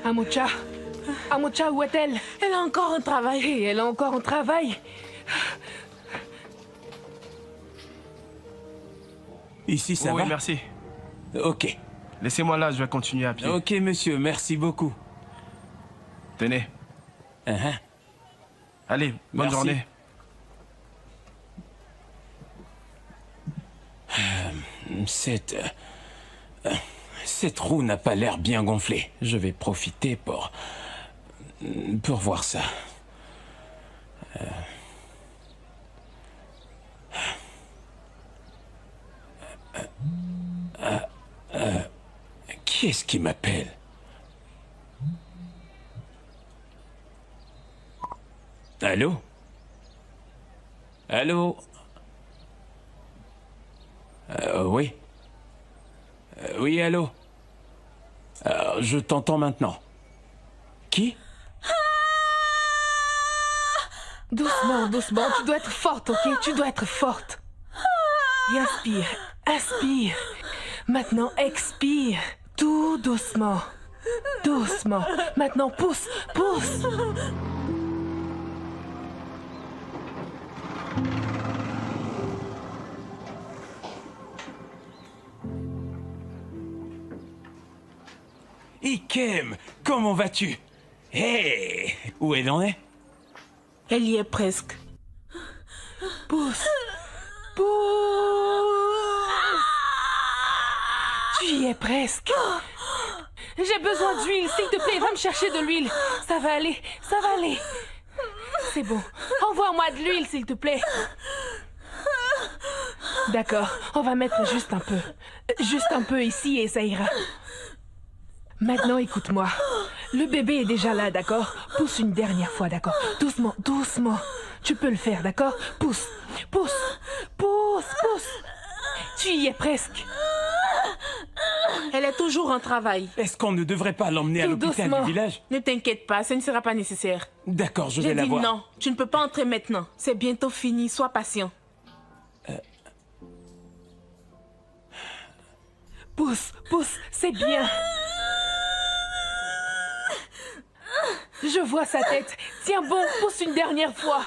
Amucha. Amucha, où est-elle? Elle a encore un travail. Et elle a encore un travail. Ici, ça va? Oui, merci. Ok. Laissez-moi là, je vais continuer à pied. Ok, monsieur, merci beaucoup. Tenez. Uh-huh. Allez, bonne Merci. journée. Cette roue n'a pas l'air bien gonflée. Je vais profiter pour voir ça. Qui est-ce qui m'appelle? Allô? Allô? Oui. Oui, allô? Je t'entends maintenant. Qui? Doucement, doucement. Tu dois être forte, ok? Tu dois être forte. Et inspire, inspire. Maintenant, expire. Tout doucement. Doucement. Maintenant, pousse, pousse. Ikem, comment vas-tu? Hé, où elle en est? Elle y est presque. Pousse. Pousse. Tu y es presque. J'ai besoin d'huile, s'il te plaît. Va me chercher de l'huile. Ça va aller, ça va aller. C'est bon. Envoie-moi de l'huile, s'il te plaît. D'accord, on va mettre juste un peu. Juste un peu ici et ça ira. Maintenant, écoute-moi. Le bébé est déjà là, d'accord? Pousse une dernière fois, d'accord? Doucement, doucement. Tu peux le faire, d'accord? Pousse, pousse, pousse, pousse. Tu y es presque. Elle est toujours en travail. Est-ce qu'on ne devrait pas l'emmener à Tout l'hôpital doucement. du village? Ne t'inquiète pas, ce ne sera pas nécessaire. D'accord, je vais J'ai la dit voir. non, tu ne peux pas entrer maintenant. C'est bientôt fini, sois patient. Pousse, pousse, c'est bien. Je vois sa tête. Tiens bon, pousse une dernière fois.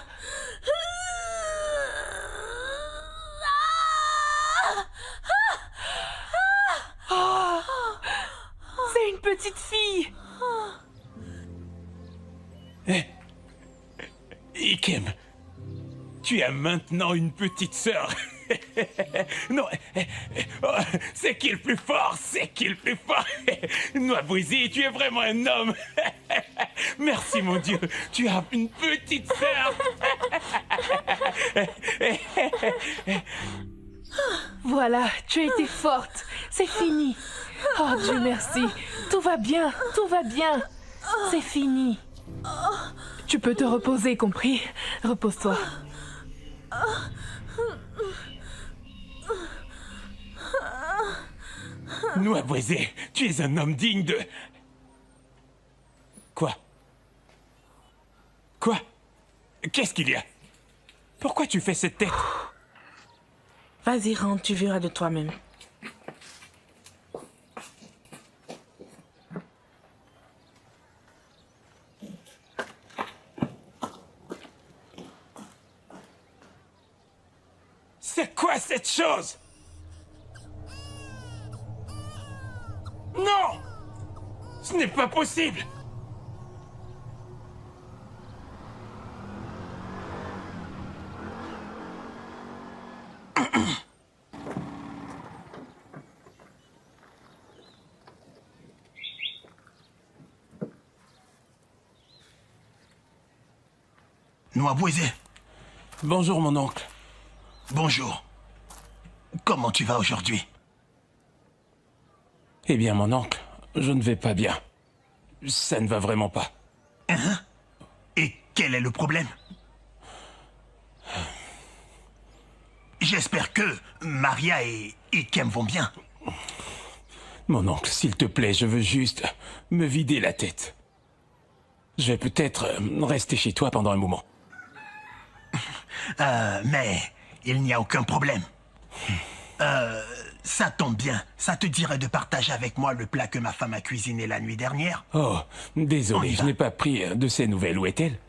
Oh, c'est une petite fille. Ikem, tu as maintenant une petite sœur. Non, oh, c'est qui le plus fort? C'est qui le plus fort? Noisy, tu es vraiment un homme. Merci mon Dieu, tu as une petite sœur. Voilà, tu as été forte. C'est fini. Oh Dieu merci. Tout va bien, tout va bien. C'est fini. Tu peux te reposer, compris? Repose-toi. Noisy, tu es un homme digne de... Quoi? Quoi? Qu'est-ce qu'il y a? Pourquoi tu fais cette tête? Vas-y, rentre, tu verras de toi-même. C'est quoi cette chose? Non! Ce n'est pas possible! Noisy, Bonjour mon oncle. bonjour. Comment tu vas aujourd'hui? Eh bien mon oncle, je ne vais pas bien. Ça ne va vraiment pas. Hein? Et quel est le problème? J'espère que Maria et Ikem vont bien. Mon oncle, s'il te plaît, je veux juste me vider la tête. Je vais peut-être rester chez toi pendant un moment. Mais il n'y a aucun problème. Ça tombe bien. Ça te dirait de partager avec moi le plat que ma femme a cuisiné la nuit dernière? Oh, On désolé, y je va. n'ai pas pris de ces nouvelles. Où est-elle?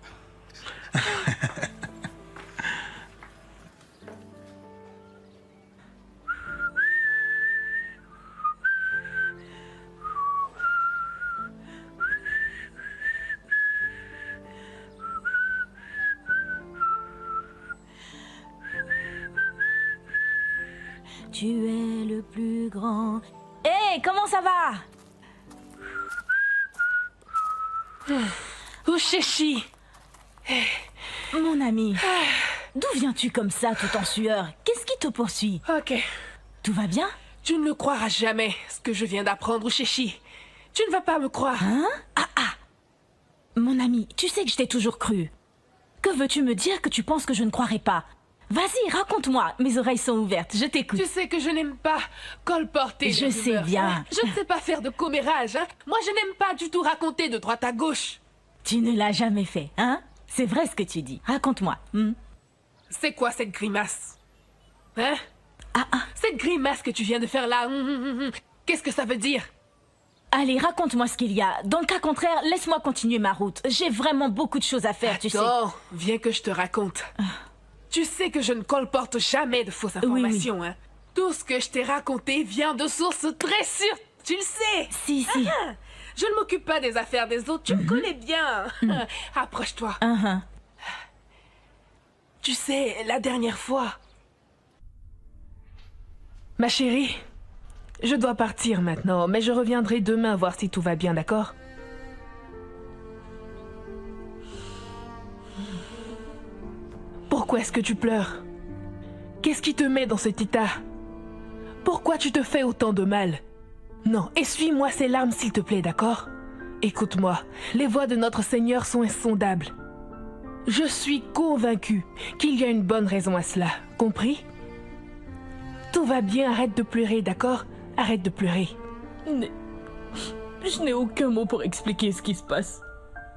Tu es le plus grand. Hé, comment ça va? Usheshi! Mon ami, d'où viens-tu comme ça, tout en sueur? Qu'est-ce qui te poursuit? Ok. Tout va bien? Tu ne le croiras jamais, ce que je viens d'apprendre, Usheshi. Tu ne vas pas me croire. Hein? Mon ami, tu sais que je t'ai toujours cru. Que veux-tu me dire que tu penses que je ne croirais pas? Vas-y, raconte-moi. Mes oreilles sont ouvertes, je t'écoute. Tu sais que je n'aime pas colporter Je les sais rumeurs, bien. hein. Je ne sais pas faire de commérage, hein. Moi, je n'aime pas du tout raconter de droite à gauche. Tu ne l'as jamais fait, hein? C'est vrai ce que tu dis. Raconte-moi. C'est quoi cette grimace? Hein? Cette grimace que tu viens de faire là, qu'est-ce que ça veut dire? Allez, raconte-moi ce qu'il y a. Dans le cas contraire, laisse-moi continuer ma route. J'ai vraiment beaucoup de choses à faire, tu sais. Attends, viens que je te raconte. Tu sais que je ne colporte jamais de fausses informations, hein. Tout ce que je t'ai raconté vient de sources très sûres. Tu le sais. Si. Je ne m'occupe pas des affaires des autres, tu me connais bien. Approche-toi. Tu sais, la dernière fois... Ma chérie, je dois partir maintenant, mais je reviendrai demain voir si tout va bien, d'accord? Pourquoi est-ce que tu pleures? Qu'est-ce qui te met dans cet état? Pourquoi tu te fais autant de mal? Non, essuie-moi ces larmes s'il te plaît, d'accord? Écoute-moi, les voies de notre Seigneur sont insondables. Je suis convaincue qu'il y a une bonne raison à cela, compris? Tout va bien, arrête de pleurer, d'accord? Arrête de pleurer. Je n'ai aucun mot pour expliquer ce qui se passe.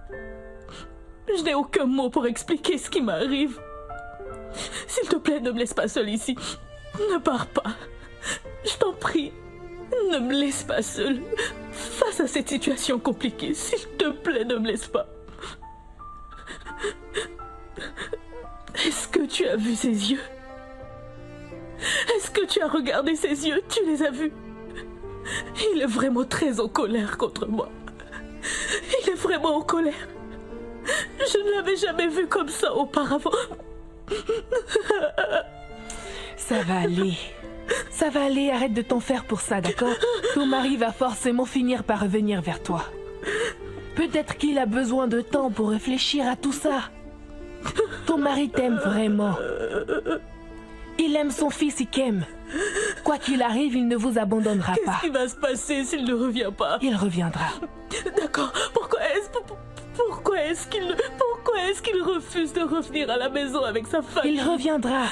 Je n'ai aucun mot pour expliquer ce qui m'arrive. S'il te plaît, ne me laisse pas seule ici. Ne pars pas. Je t'en prie. Ne me laisse pas seule. Face à cette situation compliquée, s'il te plaît, ne me laisse pas. Est-ce que tu as vu ses yeux? Est-ce que tu as regardé ses yeux? Tu les as vus? Il est vraiment très en colère contre moi. Il est vraiment en colère. Je ne l'avais jamais vu comme ça auparavant. Ça va aller. Ça va aller, arrête de t'en faire pour ça, d'accord? Ton mari va forcément finir par revenir vers toi. Peut-être qu'il a besoin de temps pour réfléchir à tout ça. Ton mari t'aime vraiment. Il aime son fils Ikem. Quoi qu'il arrive, il ne vous abandonnera pas. Qu'est-ce qui va se passer s'il ne revient pas? Il reviendra. D'accord. Pourquoi est-ce qu'il refuse de revenir à la maison avec sa famille? Il reviendra.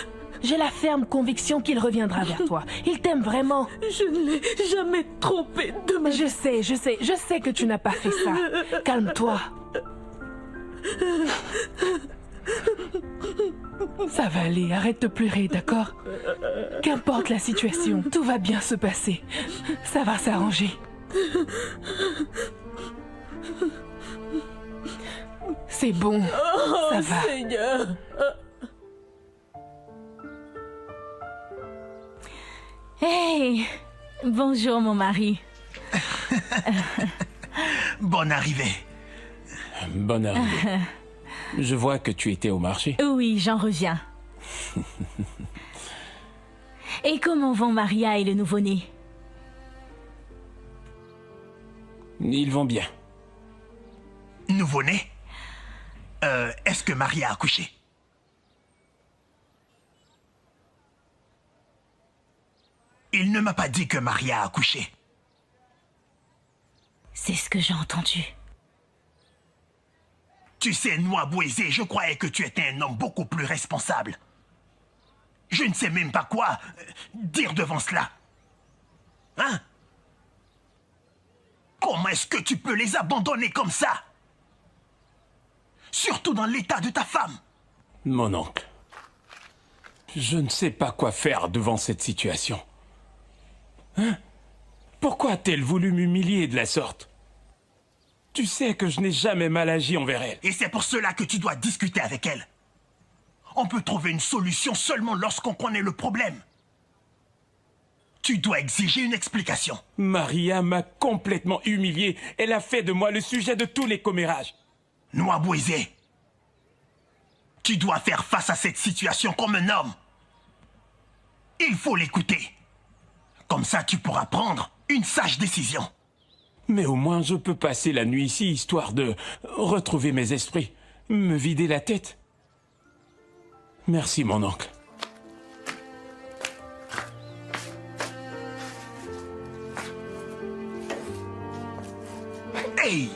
J'ai la ferme conviction qu'il reviendra vers toi. Il t'aime vraiment. Je ne l'ai jamais trompé de ma... Je sais que tu n'as pas fait ça. Calme-toi. Ça va aller, arrête de pleurer, d'accord? Qu'importe la situation, tout va bien se passer. Ça va s'arranger. C'est bon, ça va. Seigneur. Hey, bonjour mon mari. Bonne arrivée. Bonne arrivée. Je vois que tu étais au marché. Oui, j'en reviens. Et comment vont Maria et le nouveau-né? Ils vont bien. Nouveau-né? Est-ce que Maria a accouché? Il ne m'a pas dit que Maria a accouché. C'est ce que j'ai entendu. Tu sais, Noabweze, je croyais que tu étais un homme beaucoup plus responsable. Je ne sais même pas quoi dire devant cela. Hein? Comment est-ce que tu peux les abandonner comme ça? Surtout dans l'état de ta femme. Mon oncle, je ne sais pas quoi faire devant cette situation. Pourquoi a-t-elle voulu m'humilier de la sorte? Tu sais que je n'ai jamais mal agi envers elle. Et c'est pour cela que tu dois discuter avec elle. On peut trouver une solution seulement lorsqu'on connaît le problème. Tu dois exiger une explication. Maria m'a complètement humilié. Elle a fait de moi le sujet de tous les commérages. Nwabweze, tu dois faire face à cette situation comme un homme. Il faut l'écouter. Comme ça, tu pourras prendre une sage décision. Mais au moins je peux passer la nuit ici, histoire de retrouver mes esprits, me vider la tête. Merci, mon oncle. Hey!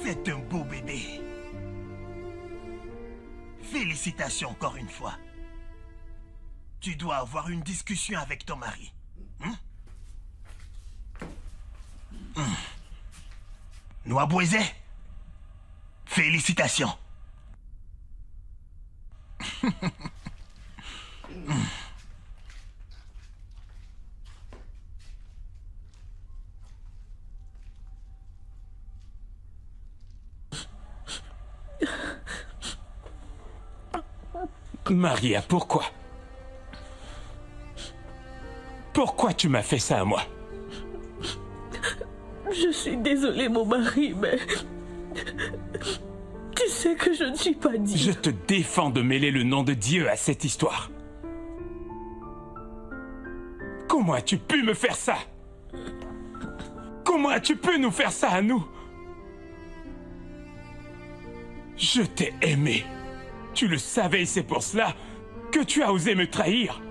C'est un beau bébé. Félicitations encore une fois. Tu dois avoir une discussion avec ton mari. Nwabweze, félicitations. Maria, pourquoi? Pourquoi tu m'as fait ça à moi? Je suis désolée, mon mari, mais... Tu sais que je ne suis pas digne. Je te défends de mêler le nom de Dieu à cette histoire. Comment as-tu pu me faire ça? Comment as-tu pu nous faire ça à nous? Je t'ai aimé. Tu le savais et c'est pour cela que tu as osé me trahir.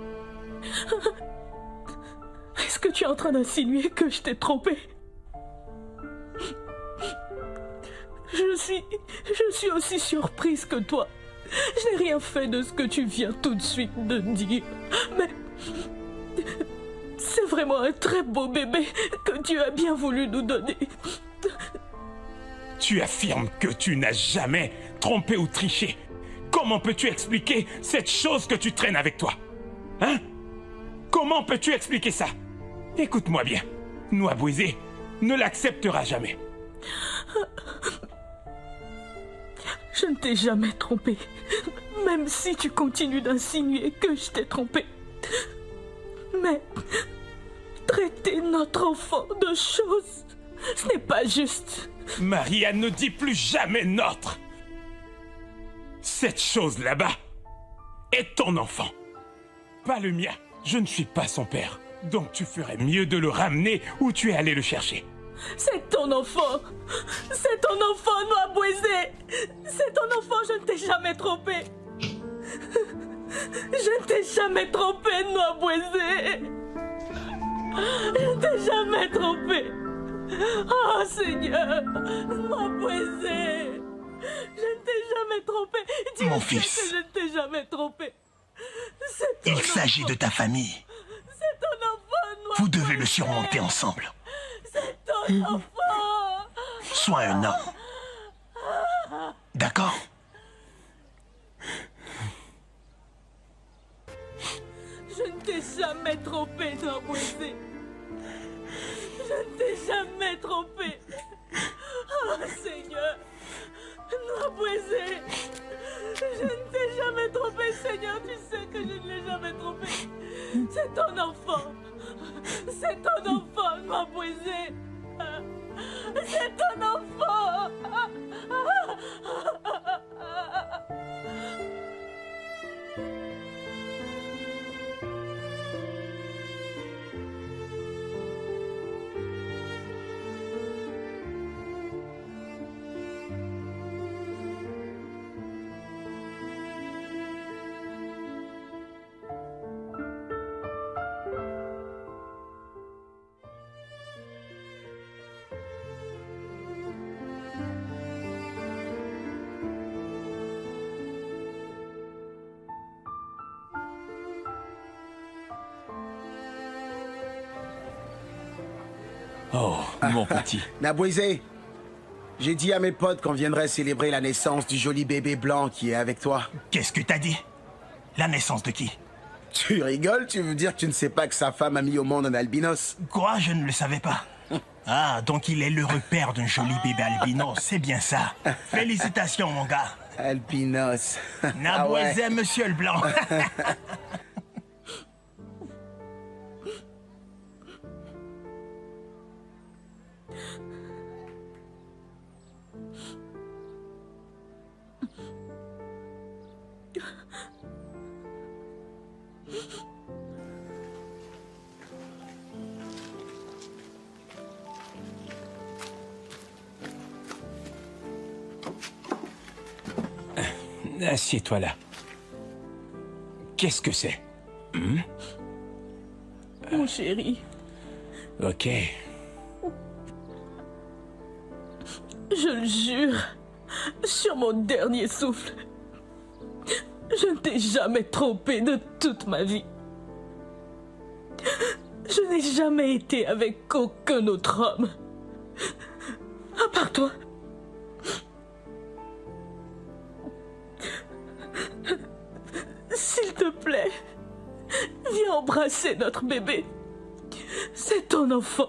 Est-ce que tu es en train d'insinuer que je t'ai trompé? Je suis aussi surprise que toi. Je n'ai rien fait de ce que tu viens tout de suite de dire. Mais c'est vraiment un très beau bébé que tu as bien voulu nous donner. Tu affirmes que tu n'as jamais trompé ou triché. Comment peux-tu expliquer cette chose que tu traînes avec toi? Hein? Comment peux-tu expliquer ça? Écoute-moi bien. Nwabweze ne l'acceptera jamais. Je ne t'ai jamais trompé. Même si tu continues d'insinuer que je t'ai trompé. Mais traiter notre enfant de choses, ce n'est pas juste. Maria, ne dit plus jamais notre. Cette chose là-bas est ton enfant, pas le mien. Je ne suis pas son père, donc tu ferais mieux de le ramener où tu es allé le chercher. C'est ton enfant. C'est ton enfant, Nwabweze. C'est ton enfant, je ne t'ai jamais trompé. Je ne t'ai jamais trompé, Nwabweze. Je ne t'ai jamais trompé. Oh Seigneur, Nwabweze. Je ne t'ai jamais trompé. Dieu Mon sait fils. que je ne t'ai jamais trompé. C'est ton Il s'agit de ta famille. C'est ton enfant, Nwabweze. Vous devez le surmonter ensemble. C'est ton enfant. Sois un homme. D'accord? Je ne t'ai jamais trompé, Nwabweze. Je Je ne t'ai jamais trompé. Oh Seigneur, Nwabweze, je ne t'ai jamais trompé, Seigneur, tu sais que je ne l'ai jamais trompé. C'est ton enfant. C'est ton enfant, Nwabweze. C'est ton enfant. Oh, mon petit. Nwabweze, j'ai dit à mes potes qu'on viendrait célébrer la naissance du joli bébé blanc qui est avec toi. Qu'est-ce que t'as dit? La naissance de qui? Tu rigoles? Tu veux dire que tu ne sais pas que sa femme a mis au monde un albinos? Quoi? Je ne le savais pas. Ah, donc il est l'heureux père d'un joli bébé albinos, c'est bien ça. Félicitations, mon gars. Albinos. Nwabweze, Ah ouais. monsieur le blanc. Assieds-toi là. Qu'est-ce que c'est? Mon chéri, Ok. je le jure, sur mon dernier souffle, je ne t'ai jamais trompé de toute ma vie. Je n'ai jamais été avec aucun autre homme. À part toi. S'il te plaît, viens embrasser notre bébé. C'est ton enfant.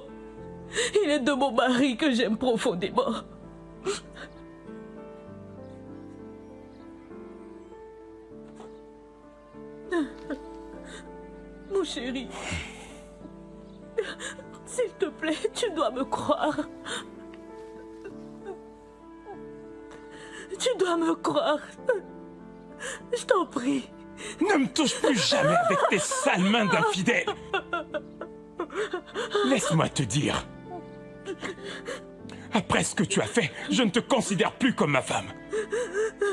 Il est de mon mari que j'aime profondément. Mon chéri, s'il te plaît, tu dois me croire. Tu dois me croire. Je t'en prie. Ne me touche plus jamais avec tes sales mains d'infidèle. Laisse-moi te dire. Après ce que tu as fait, je ne te considère plus comme ma femme.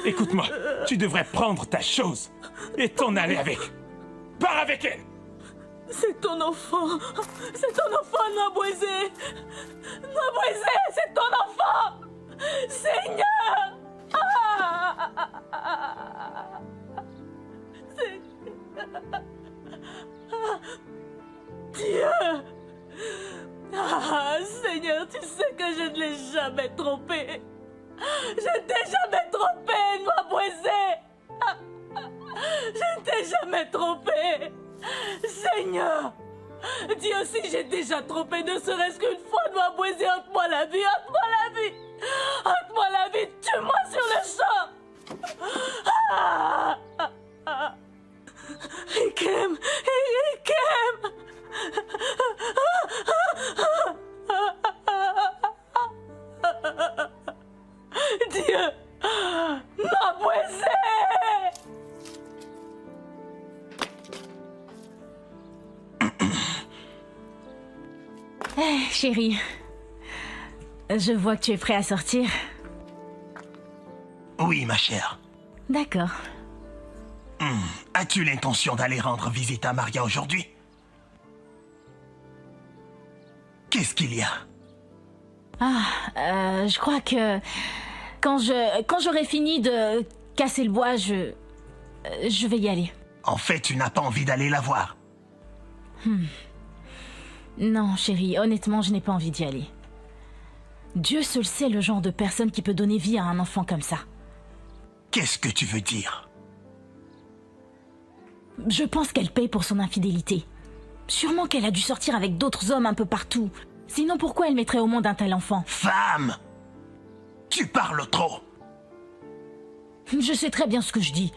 Écoute-moi, tu devrais prendre ta chose et t'en aller avec. Pars avec elle. C'est ton enfant. C'est ton enfant, Nwabweze. Nwabweze, c'est ton enfant. Seigneur. Dieu! Ah, Seigneur, tu sais que je ne l'ai jamais trompé. Je ne t'ai jamais trompé, Nwabweze. Je ne t'ai jamais trompé. Seigneur, dis aussi j'ai déjà trompé, ne serait-ce qu'une fois, Nwabweze, ôte-moi la vie, ôte-moi la vie. Ôte-moi la vie, tue-moi sur le champ. Ikem, Ikem. Dieu, Nwabweze. Chérie, je vois que tu es prêt à sortir. Oui, ma chère. D'accord. As-tu l'intention d'aller rendre visite à Maria aujourd'hui? Qu'est-ce qu'il y a? Je crois que quand j'aurai fini de casser le bois, je vais y aller. En fait, tu n'as pas envie d'aller la voir. Non, chérie, honnêtement, je n'ai pas envie d'y aller. Dieu seul sait le genre de personne qui peut donner vie à un enfant comme ça. Qu'est-ce que tu veux dire? Je pense qu'elle paye pour son infidélité. Sûrement qu'elle a dû sortir avec d'autres hommes un peu partout. Sinon, pourquoi elle mettrait au monde un tel enfant? Femme! Tu parles trop! Je sais très bien ce que je dis.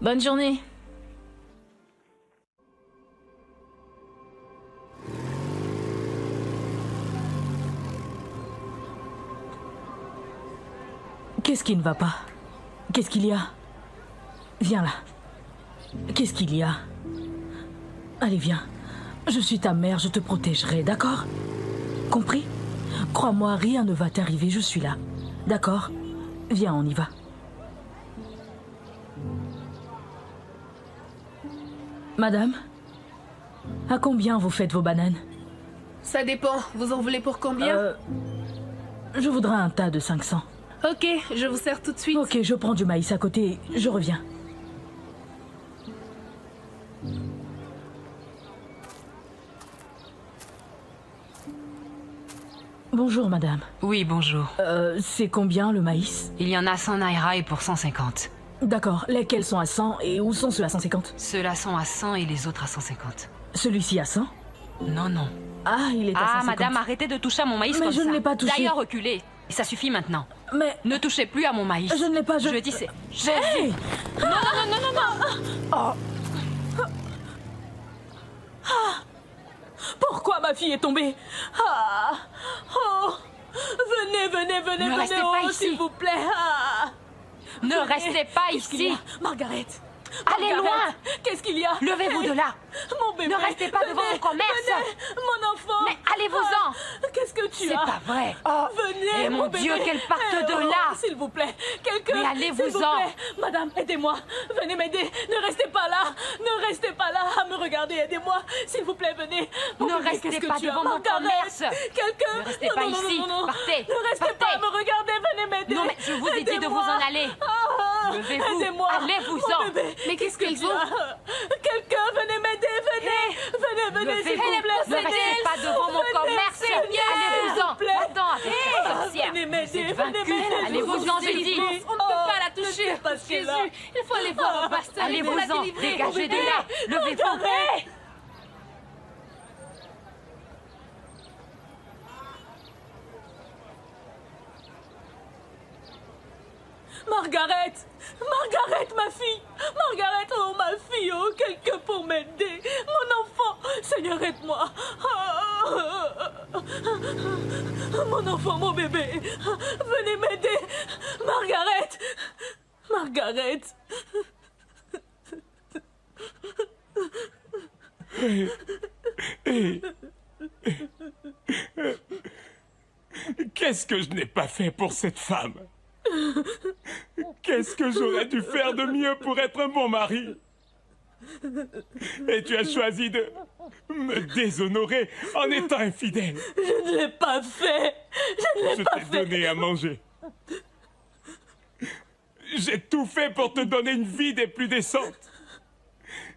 Bonne journée. Qu'est-ce qui ne va pas? Qu'est-ce qu'il y a? Viens là. Qu'est-ce qu'il y a? Allez, viens. Je suis ta mère, je te protégerai, d'accord? Compris? Crois-moi, rien ne va t'arriver, je suis là. D'accord? Viens, on y va. Madame? À combien vous faites vos bananes? Ça dépend. Vous en voulez pour combien? Je voudrais un tas de 500. Ok, je vous sers tout de suite. Ok, je prends du maïs à côté, je reviens. Bonjour, madame. Oui, bonjour. C'est combien le maïs? Il y en a 100 naira et pour 150. D'accord, lesquels sont à 100 et où sont ceux à 150? Ceux-là sont à 100 et les autres à 150. Celui-ci à 100? Non, non. Ah, il est à 150. Madame, arrêtez de toucher à mon maïs Mais comme ça. je ne l'ai pas touché. D'ailleurs, reculez. Ça suffit maintenant. Mais Ne touchez plus à mon maïs. je ne l'ai pas... Je dis c'est... Hey! Pourquoi ma fille est tombée? Ah! Oh! Venez, venez, venez, Ne restez venez, pas oh, ici. s'il vous plaît! Ah! Ne restez pas Qu'est-ce qu'il y ici. a? Margaret! Allez Margaret, loin. Qu'est-ce qu'il y a? Levez-vous de là. Mon bébé! Ne restez pas devant mon commerce. Venez, mon enfant! Mais allez-vous-en. Qu'est-ce que tu C'est as? pas vrai. Venez, Et mon bébé. Dieu, qu'elle parte de là. S'il vous plaît, quelqu'un. Mais allez-vous-en. s'il vous plaît. Madame, aidez-moi. Venez m'aider. Ne restez pas là. Ne restez pas là à me regarder. Aidez-moi. S'il vous plaît, venez. Mon Ne bébé, restez qu'est-ce que pas tu as? devant mon Margaret, commerce. Quelqu'un. Ne restez Non, pas non, non, ici. non, non. Partez. Ne restez Partez. pas à me regarder. Venez m'aider. Non, mais je vous ai dit de Aidez-moi. vous en aller. Ah, Levez-vous. Aidez-moi. Allez-vous-en. Mon bébé, Mais qu'est-ce qu'ils tu ont? as? Quelqu'un, venez m'aider. Venez. Venez, venez, s'il vous plaît. Ne restez pas devant mon commerce. Allez-vous-en. Va-t'en avec cette sorcière. Venez m'aider, Vous êtes venez vaincue. m'aider. Allez-vous-en, j'ai dit. On ne peut pas la toucher. Jésus, il faut aller voir au pasteur. Allez-vous-en. Dégagez de là. Levez-vous. Margaret! Margaret, ma fille! Margaret, oh ma fille, oh, quelqu'un pour m'aider! Mon enfant! Seigneur, aide-moi! Mon enfant, mon bébé! Venez m'aider! Margaret! Margaret! Qu'est-ce que je n'ai pas fait pour cette femme? Qu'est-ce que j'aurais dû faire de mieux pour être un bon mari? Et tu as choisi de me déshonorer en étant infidèle. Je ne l'ai pas fait! Je ne l'ai pas Je t'ai fait! donné à manger. J'ai tout fait pour te donner une vie des plus décentes.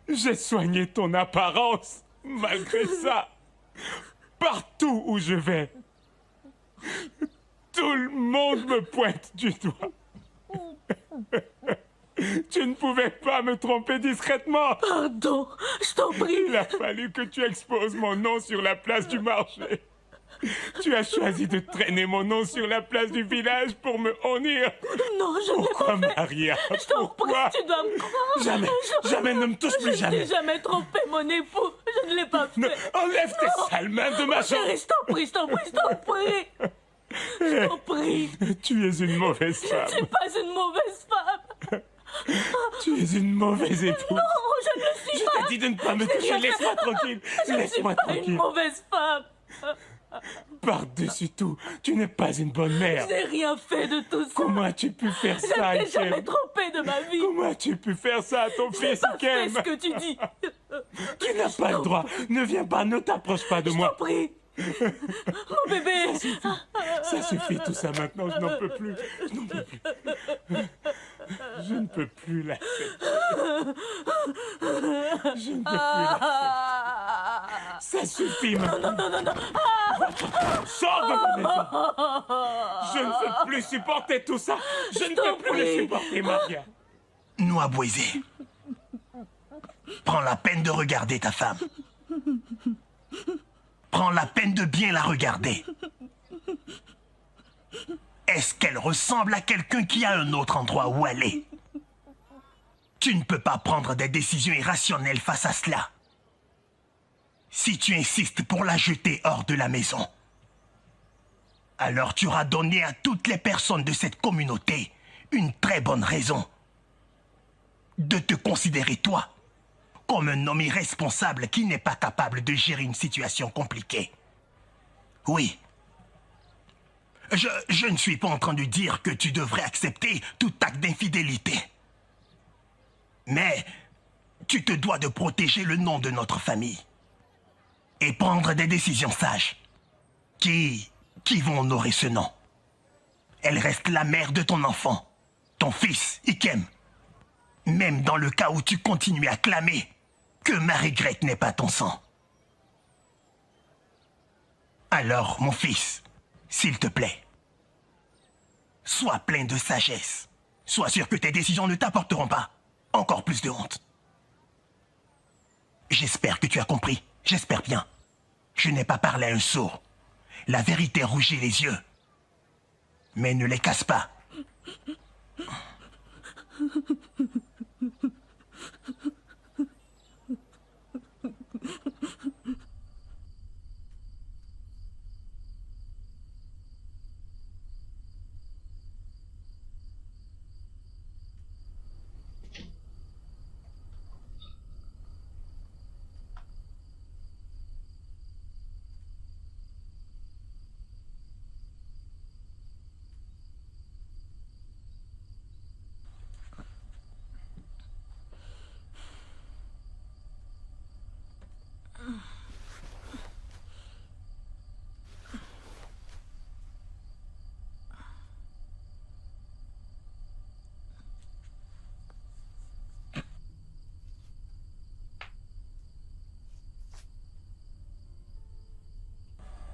J'ai soigné ton apparence. Malgré ça, partout où je vais, tout le monde me pointe du doigt. Tu ne pouvais pas me tromper discrètement. Pardon, je t'en prie! Il a fallu que tu exposes mon nom sur la place du marché. Tu as choisi de traîner mon nom sur la place du village pour me honnir. Non, je ne l'ai Pourquoi, pas fait! Maria? Je t'en prie, Pourquoi? tu dois me croire! Jamais, jamais, ne me touche plus, Je jamais. n'ai jamais trompé mon époux! Je ne l'ai pas fait! Ne- Enlève tes sales mains de ma chambre. Chérie, je t'en prie, je t'en prie, je t'en prie! Je t'en prie! Tu es une mauvaise Je ne suis femme. pas une mauvaise femme! Tu es une mauvaise épouse. Non, je ne le suis Je pas! t'ai dit de ne pas me toucher. Laisse-moi tranquille. Je ne suis Laisse-moi pas une tranquille. mauvaise femme! Par-dessus tout, tu n'es pas une bonne mère. Je n'ai rien fait de tout ça! Comment as-tu pu faire Je ça, ne t'ai jamais Ikem? trompé de ma vie! Comment as-tu pu faire ça à ton Je n'ai fils, pas fait Ikem? ce que tu dis! Tu n'as pas le droit. Ne viens pas, ne t'approche pas de Je moi. t'en prie! Mon bébé! Ça suffit tout ça maintenant, je n'en peux plus. Je n'en peux plus. Je ne peux plus l'accepter. Je ne peux plus l'accepter. Ça suffit maintenant. Sors de ma maison. Je ne peux plus supporter tout ça. Je ne peux plus le supporter, Maria. Noa Boisé. Prends la peine de regarder ta femme. Prends la peine de bien la regarder. Est-ce qu'elle ressemble à quelqu'un qui a un autre endroit où aller? Tu ne peux pas prendre des décisions irrationnelles face à cela. Si tu insistes pour la jeter hors de la maison, alors tu auras donné à toutes les personnes de cette communauté une très bonne raison de te considérer, toi, comme un homme irresponsable qui n'est pas capable de gérer une situation compliquée. Oui. Je ne suis pas en train de dire que tu devrais accepter tout acte d'infidélité. Mais tu te dois de protéger le nom de notre famille et prendre des décisions sages qui vont honorer ce nom. Elle reste la mère de ton enfant, ton fils, Ikem. Même dans le cas où tu continues à clamer que Marie-Grethe n'est pas ton sang. Alors, mon fils, s'il te plaît, sois plein de sagesse. Sois sûr que tes décisions ne t'apporteront pas encore plus de honte. J'espère que tu as compris. J'espère bien. Je n'ai pas parlé à un sourd. La vérité rougit les yeux. Mais ne les casse pas.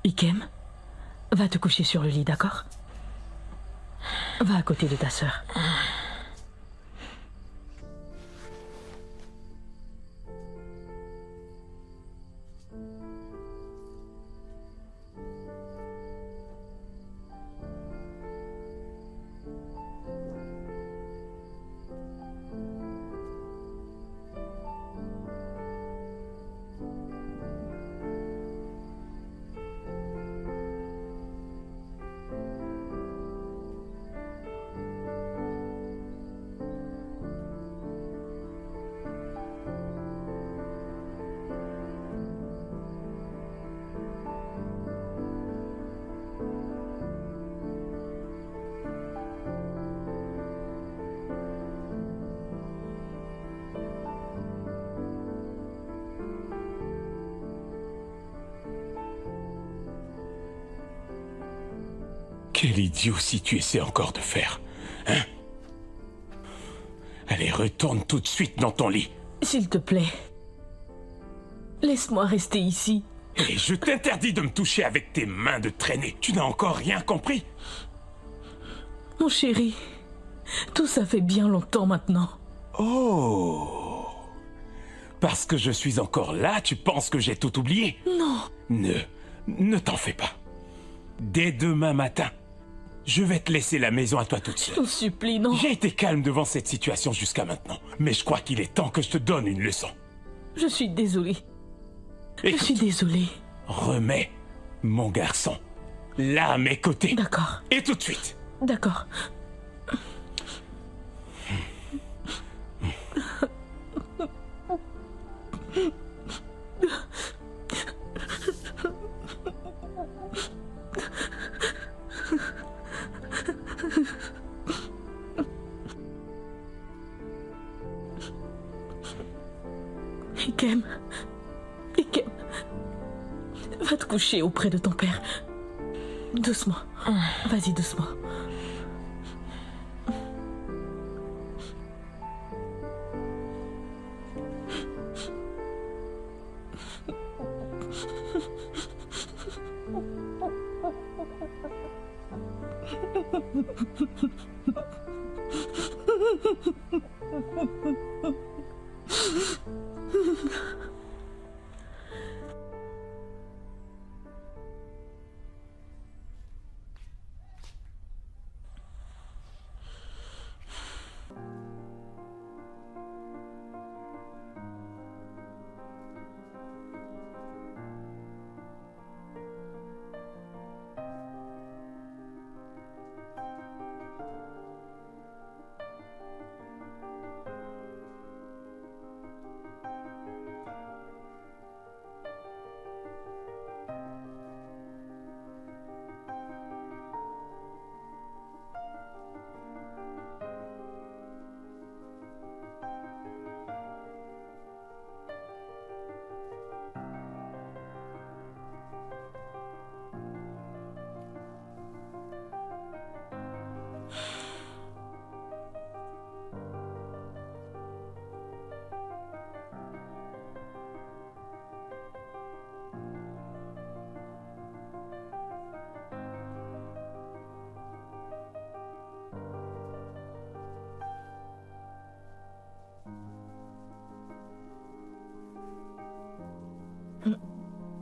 Ikem, va te coucher sur le lit, d'accord? Va à côté de ta sœur. Quel idiot si tu essaies encore de faire, hein? Allez, retourne tout de suite dans ton lit. S'il te plaît, laisse-moi rester ici. Et je t'interdis de me toucher avec tes mains de traînée. Tu n'as encore rien compris? Mon chéri, tout ça fait bien longtemps maintenant. Oh! Parce que je suis encore là, tu penses que j'ai tout oublié? Non. Ne t'en fais pas. Dès demain matin, je vais te laisser la maison à toi toute seule. Je te supplie, non. J'ai été calme devant cette situation jusqu'à maintenant, mais je crois qu'il est temps que je te donne une leçon. Je suis désolée. Écoute, je suis désolée. Remets mon garçon là à mes côtés. D'accord. Et tout de suite. D'accord. Ikem, va te coucher auprès de ton père. Doucement. Vas-y, doucement.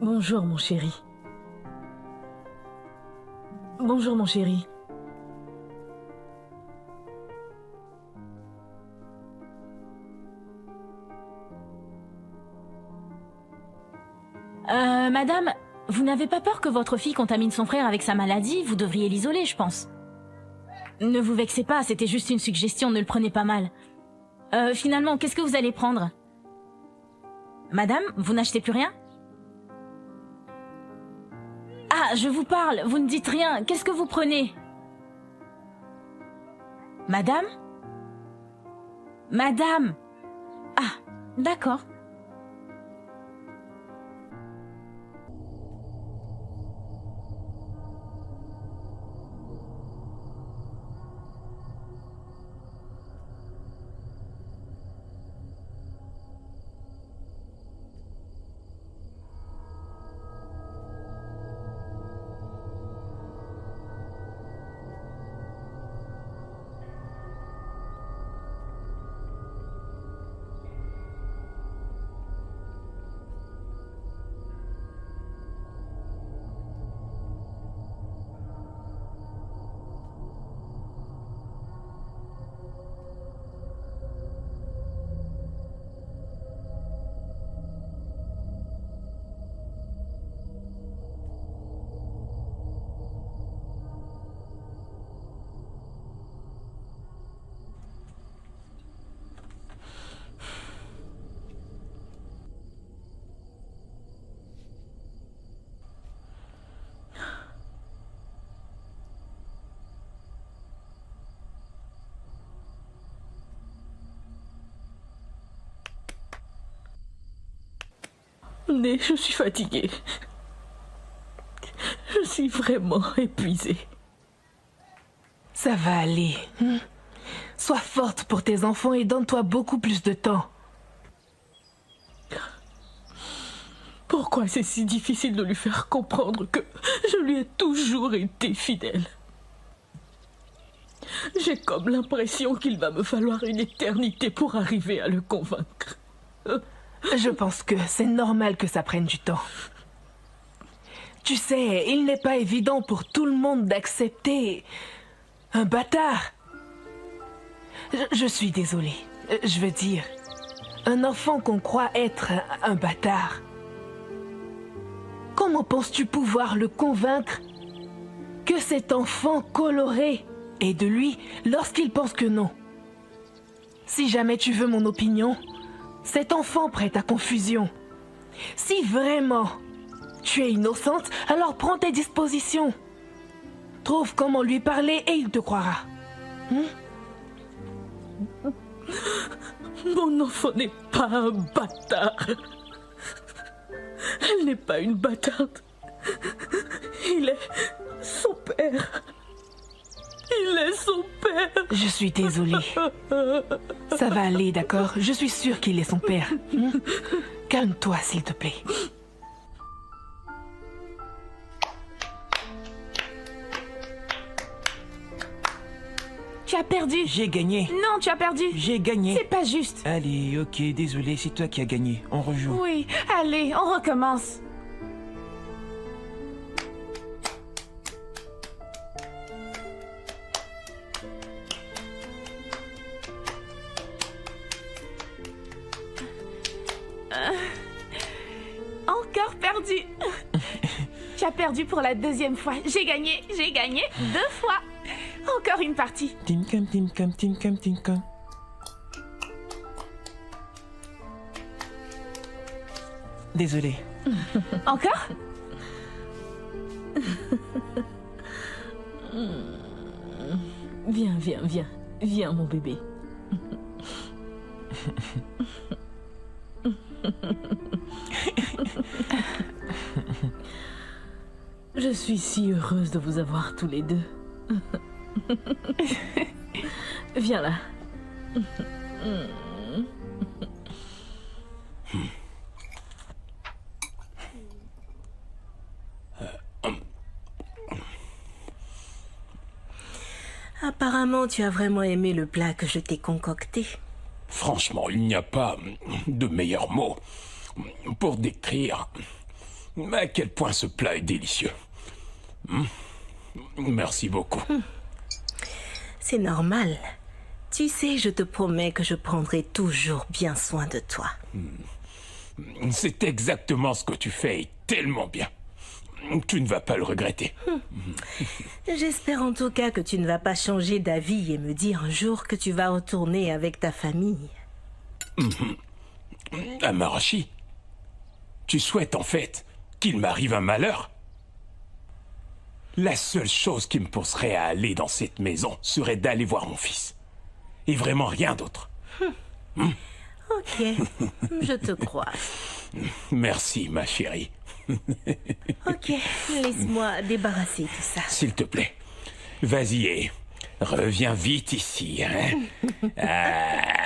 Bonjour, mon chéri. Bonjour, mon chéri. Madame, vous n'avez pas peur que votre fille contamine son frère avec sa maladie? Vous devriez l'isoler, je pense. Ne vous vexez pas, c'était juste une suggestion, ne le prenez pas mal. Finalement, qu'est-ce que vous allez prendre? Madame, vous n'achetez plus rien? Ah, je vous parle, vous ne dites rien, qu'est-ce que vous prenez? Madame? Madame? Ah, d'accord. Mais je suis fatiguée. Je suis vraiment épuisée. Ça va aller. Sois forte pour tes enfants et donne-toi beaucoup plus de temps. Pourquoi c'est si difficile de lui faire comprendre que je lui ai toujours été fidèle? J'ai comme l'impression qu'il va me falloir une éternité pour arriver à le convaincre. Je pense que c'est normal que ça prenne du temps. Tu sais, il n'est pas évident pour tout le monde d'accepter un bâtard. Je suis désolée. Je veux dire, un enfant qu'on croit être un bâtard. Comment penses-tu pouvoir le convaincre que cet enfant coloré est de lui lorsqu'il pense que non? Si jamais tu veux mon opinion, cet enfant prête à confusion. Si vraiment tu es innocente, alors prends tes dispositions. Trouve comment lui parler et il te croira. Mon enfant n'est pas un bâtard. Elle n'est pas une bâtarde. Il est son père. Il est son père. Je suis désolée. Ça va aller, d'accord? Je suis sûre qu'il est son père. Calme-toi, s'il te plaît. Tu as perdu. J'ai gagné. Non, tu as perdu. J'ai gagné. C'est pas juste. Allez, ok, désolé, c'est toi qui as gagné. On rejoue. Oui, allez, on recommence. Encore perdu. Tu as perdu pour la deuxième fois. J'ai gagné 2 fois. Encore une partie. Tinkam, tinkam, tinkam, tinkam. Désolé. Encore? Viens, viens, viens. Viens, mon bébé. Je suis si heureuse de vous avoir tous les deux. Viens là. Apparemment, tu as vraiment aimé le plat que je t'ai concocté. Franchement, il n'y a pas de meilleur mot pour décrire à quel point ce plat est délicieux. Merci beaucoup. C'est normal. Tu sais, je te promets que je prendrai toujours bien soin de toi. C'est exactement ce que tu fais et tellement bien. Tu ne vas pas le regretter. J'espère en tout cas que tu ne vas pas changer d'avis et me dire un jour que tu vas retourner avec ta famille. Amarashi, tu souhaites en fait qu'il m'arrive un malheur? La seule chose qui me pousserait à aller dans cette maison serait d'aller voir mon fils. Et vraiment rien d'autre. Ok, je te crois. Merci, ma chérie. Ok, laisse-moi débarrasser tout ça. S'il te plaît, vas-y et reviens vite ici, hein. Ah.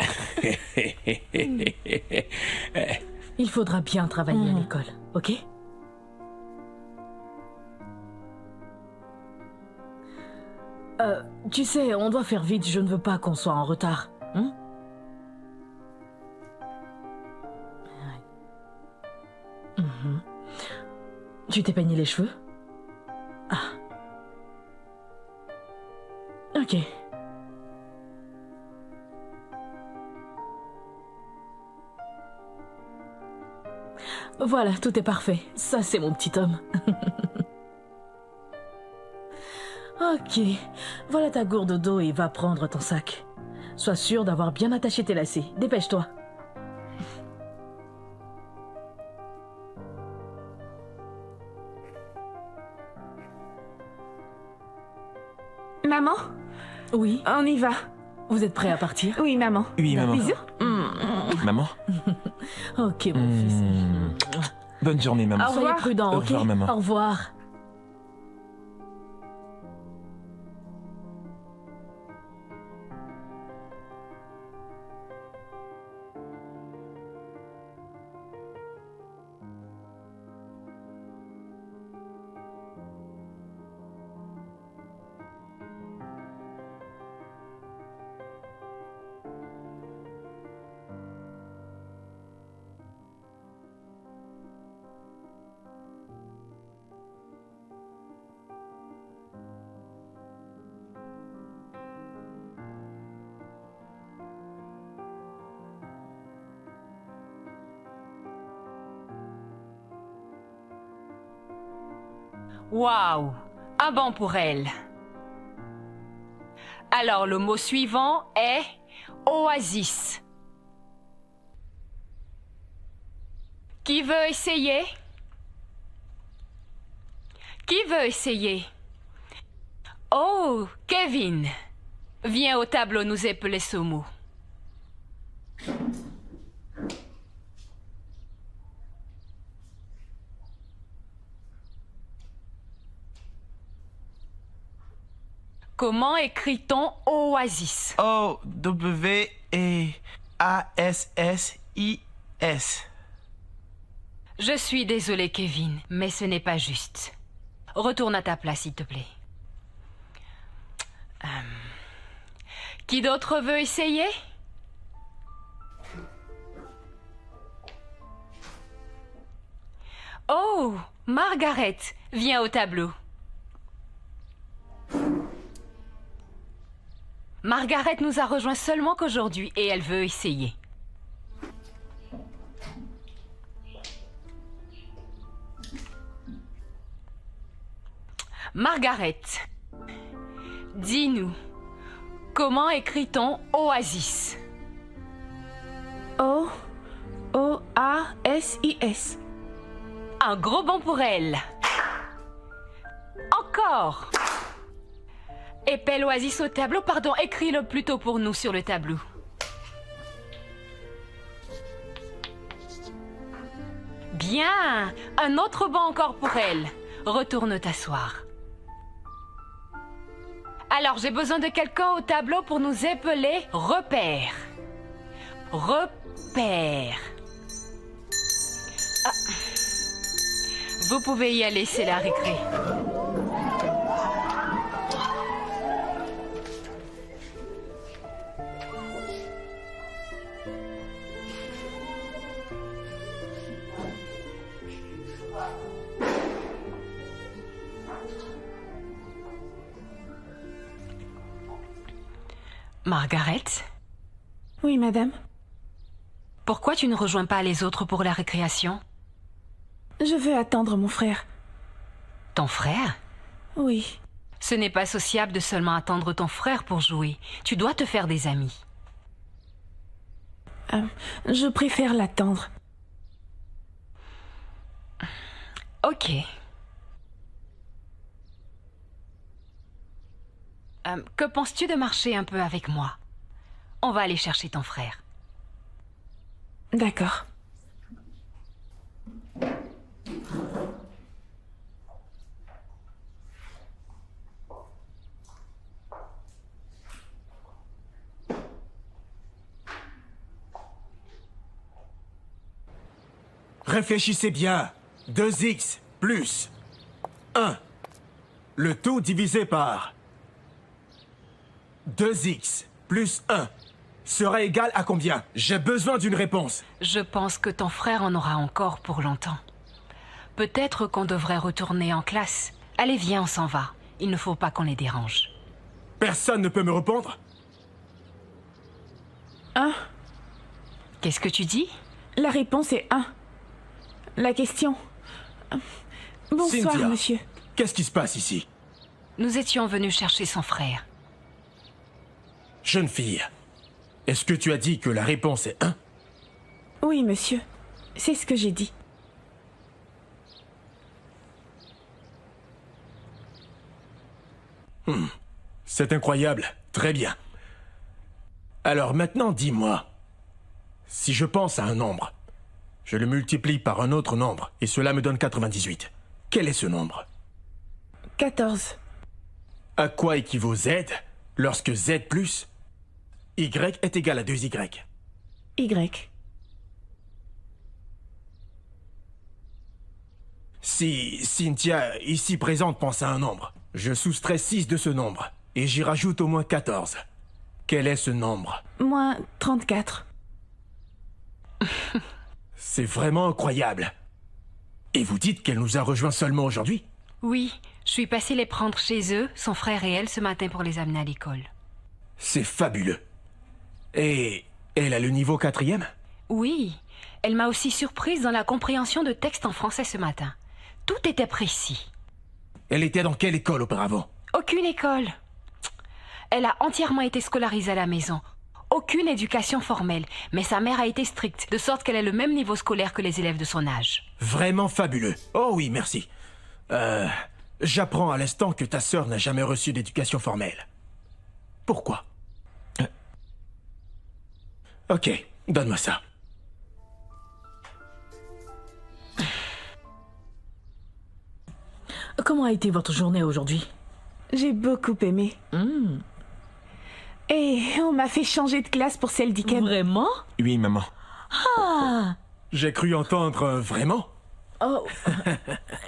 Il faudra bien travailler à l'école, ok? Tu sais, on doit faire vite, je ne veux pas qu'on soit en retard. Hein? Tu t'es peigné les cheveux? Ah. Ok. Voilà, tout est parfait. Ça, c'est mon petit homme. Ok. Voilà ta gourde d'eau et va prendre ton sac. Sois sûr d'avoir bien attaché tes lacets. Dépêche-toi. Maman? Oui, On y va. vous êtes prêts à partir? Oui, maman. Oui, maman. Bisous. Maman? Ok, mon fils. Bonne journée, maman. Au revoir. Soyez prudent, Au ok? revoir, maman. Au revoir. Waouh, un banc pour elle. Alors, le mot suivant est oasis. Qui veut essayer? Qui veut essayer? Oh, Kevin, viens au tableau nous épeler ce mot. Comment écrit-on oasis? O-W-E-A-S-S-I-S. Je suis désolée, Kevin, mais ce n'est pas juste. Retourne à ta place, s'il te plaît. Qui d'autre veut essayer? Oh, Margaret, viens au tableau. Margaret nous a rejoint seulement qu'aujourd'hui et elle veut essayer. Margaret, dis-nous, comment écrit-on oasis? O-A-S-I-S. Un gros bond pour elle. Encore. Épelle oasis au tableau, pardon, écris-le plutôt pour nous sur le tableau. Bien, un autre banc encore pour elle. Retourne t'asseoir. Alors, j'ai besoin de quelqu'un au tableau pour nous épeler repère. Repère. Ah. Vous pouvez y aller, c'est la récré. Margaret? Oui, madame. Pourquoi tu ne rejoins pas les autres pour la récréation? Je veux attendre mon frère. Ton frère? Oui. Ce n'est pas sociable de seulement attendre ton frère pour jouer. Tu dois te faire des amis. Je préfère l'attendre. Ok. Que penses-tu de marcher un peu avec moi? On va aller chercher ton frère. D'accord. Réfléchissez bien. 2x plus 1. Le tout divisé par 2x plus 1 sera égal à combien? J'ai besoin d'une réponse. Je pense que ton frère en aura encore pour longtemps. Peut-être qu'on devrait retourner en classe. Allez, viens, on s'en va. Il ne faut pas qu'on les dérange. Personne ne peut me répondre? 1. Qu'est-ce que tu dis? La réponse est 1. La question... Bonsoir, Cynthia, monsieur. Qu'est-ce qui se passe ici? Nous étions venus chercher son frère. Jeune fille, est-ce que tu as dit que la réponse est 1? Oui, monsieur. C'est ce que j'ai dit. C'est incroyable. Très bien. Alors maintenant, dis-moi. Si je pense à un nombre, je le multiplie par un autre nombre, et cela me donne 98. Quel est ce nombre? 14. À quoi équivaut Z lorsque Z plus Y est égal à 2Y? Y. Si Cynthia, ici présente, pense à un nombre, je soustrais 6 de ce nombre, et j'y rajoute au moins 14. Quel est ce nombre? Moins 34. C'est vraiment incroyable. Et vous dites qu'elle nous a rejoints seulement aujourd'hui? Oui, je suis passée les prendre chez eux, son frère et elle, ce matin pour les amener à l'école. C'est fabuleux. Et elle a le niveau 4e? Oui, elle m'a aussi surprise dans la compréhension de textes en français ce matin. Tout était précis. Elle était dans quelle école auparavant? Aucune école. Elle a entièrement été scolarisée à la maison. Aucune éducation formelle, mais sa mère a été stricte, de sorte qu'elle a le même niveau scolaire que les élèves de son âge. Vraiment fabuleux. Oh oui, merci. J'apprends à l'instant que ta sœur n'a jamais reçu d'éducation formelle. Pourquoi? Ok, donne-moi ça. Comment a été votre journée aujourd'hui? J'ai beaucoup aimé. Et on m'a fait changer de classe pour celle d'Ikem. Vraiment? Oui, maman. Ah! J'ai cru entendre vraiment. Oh.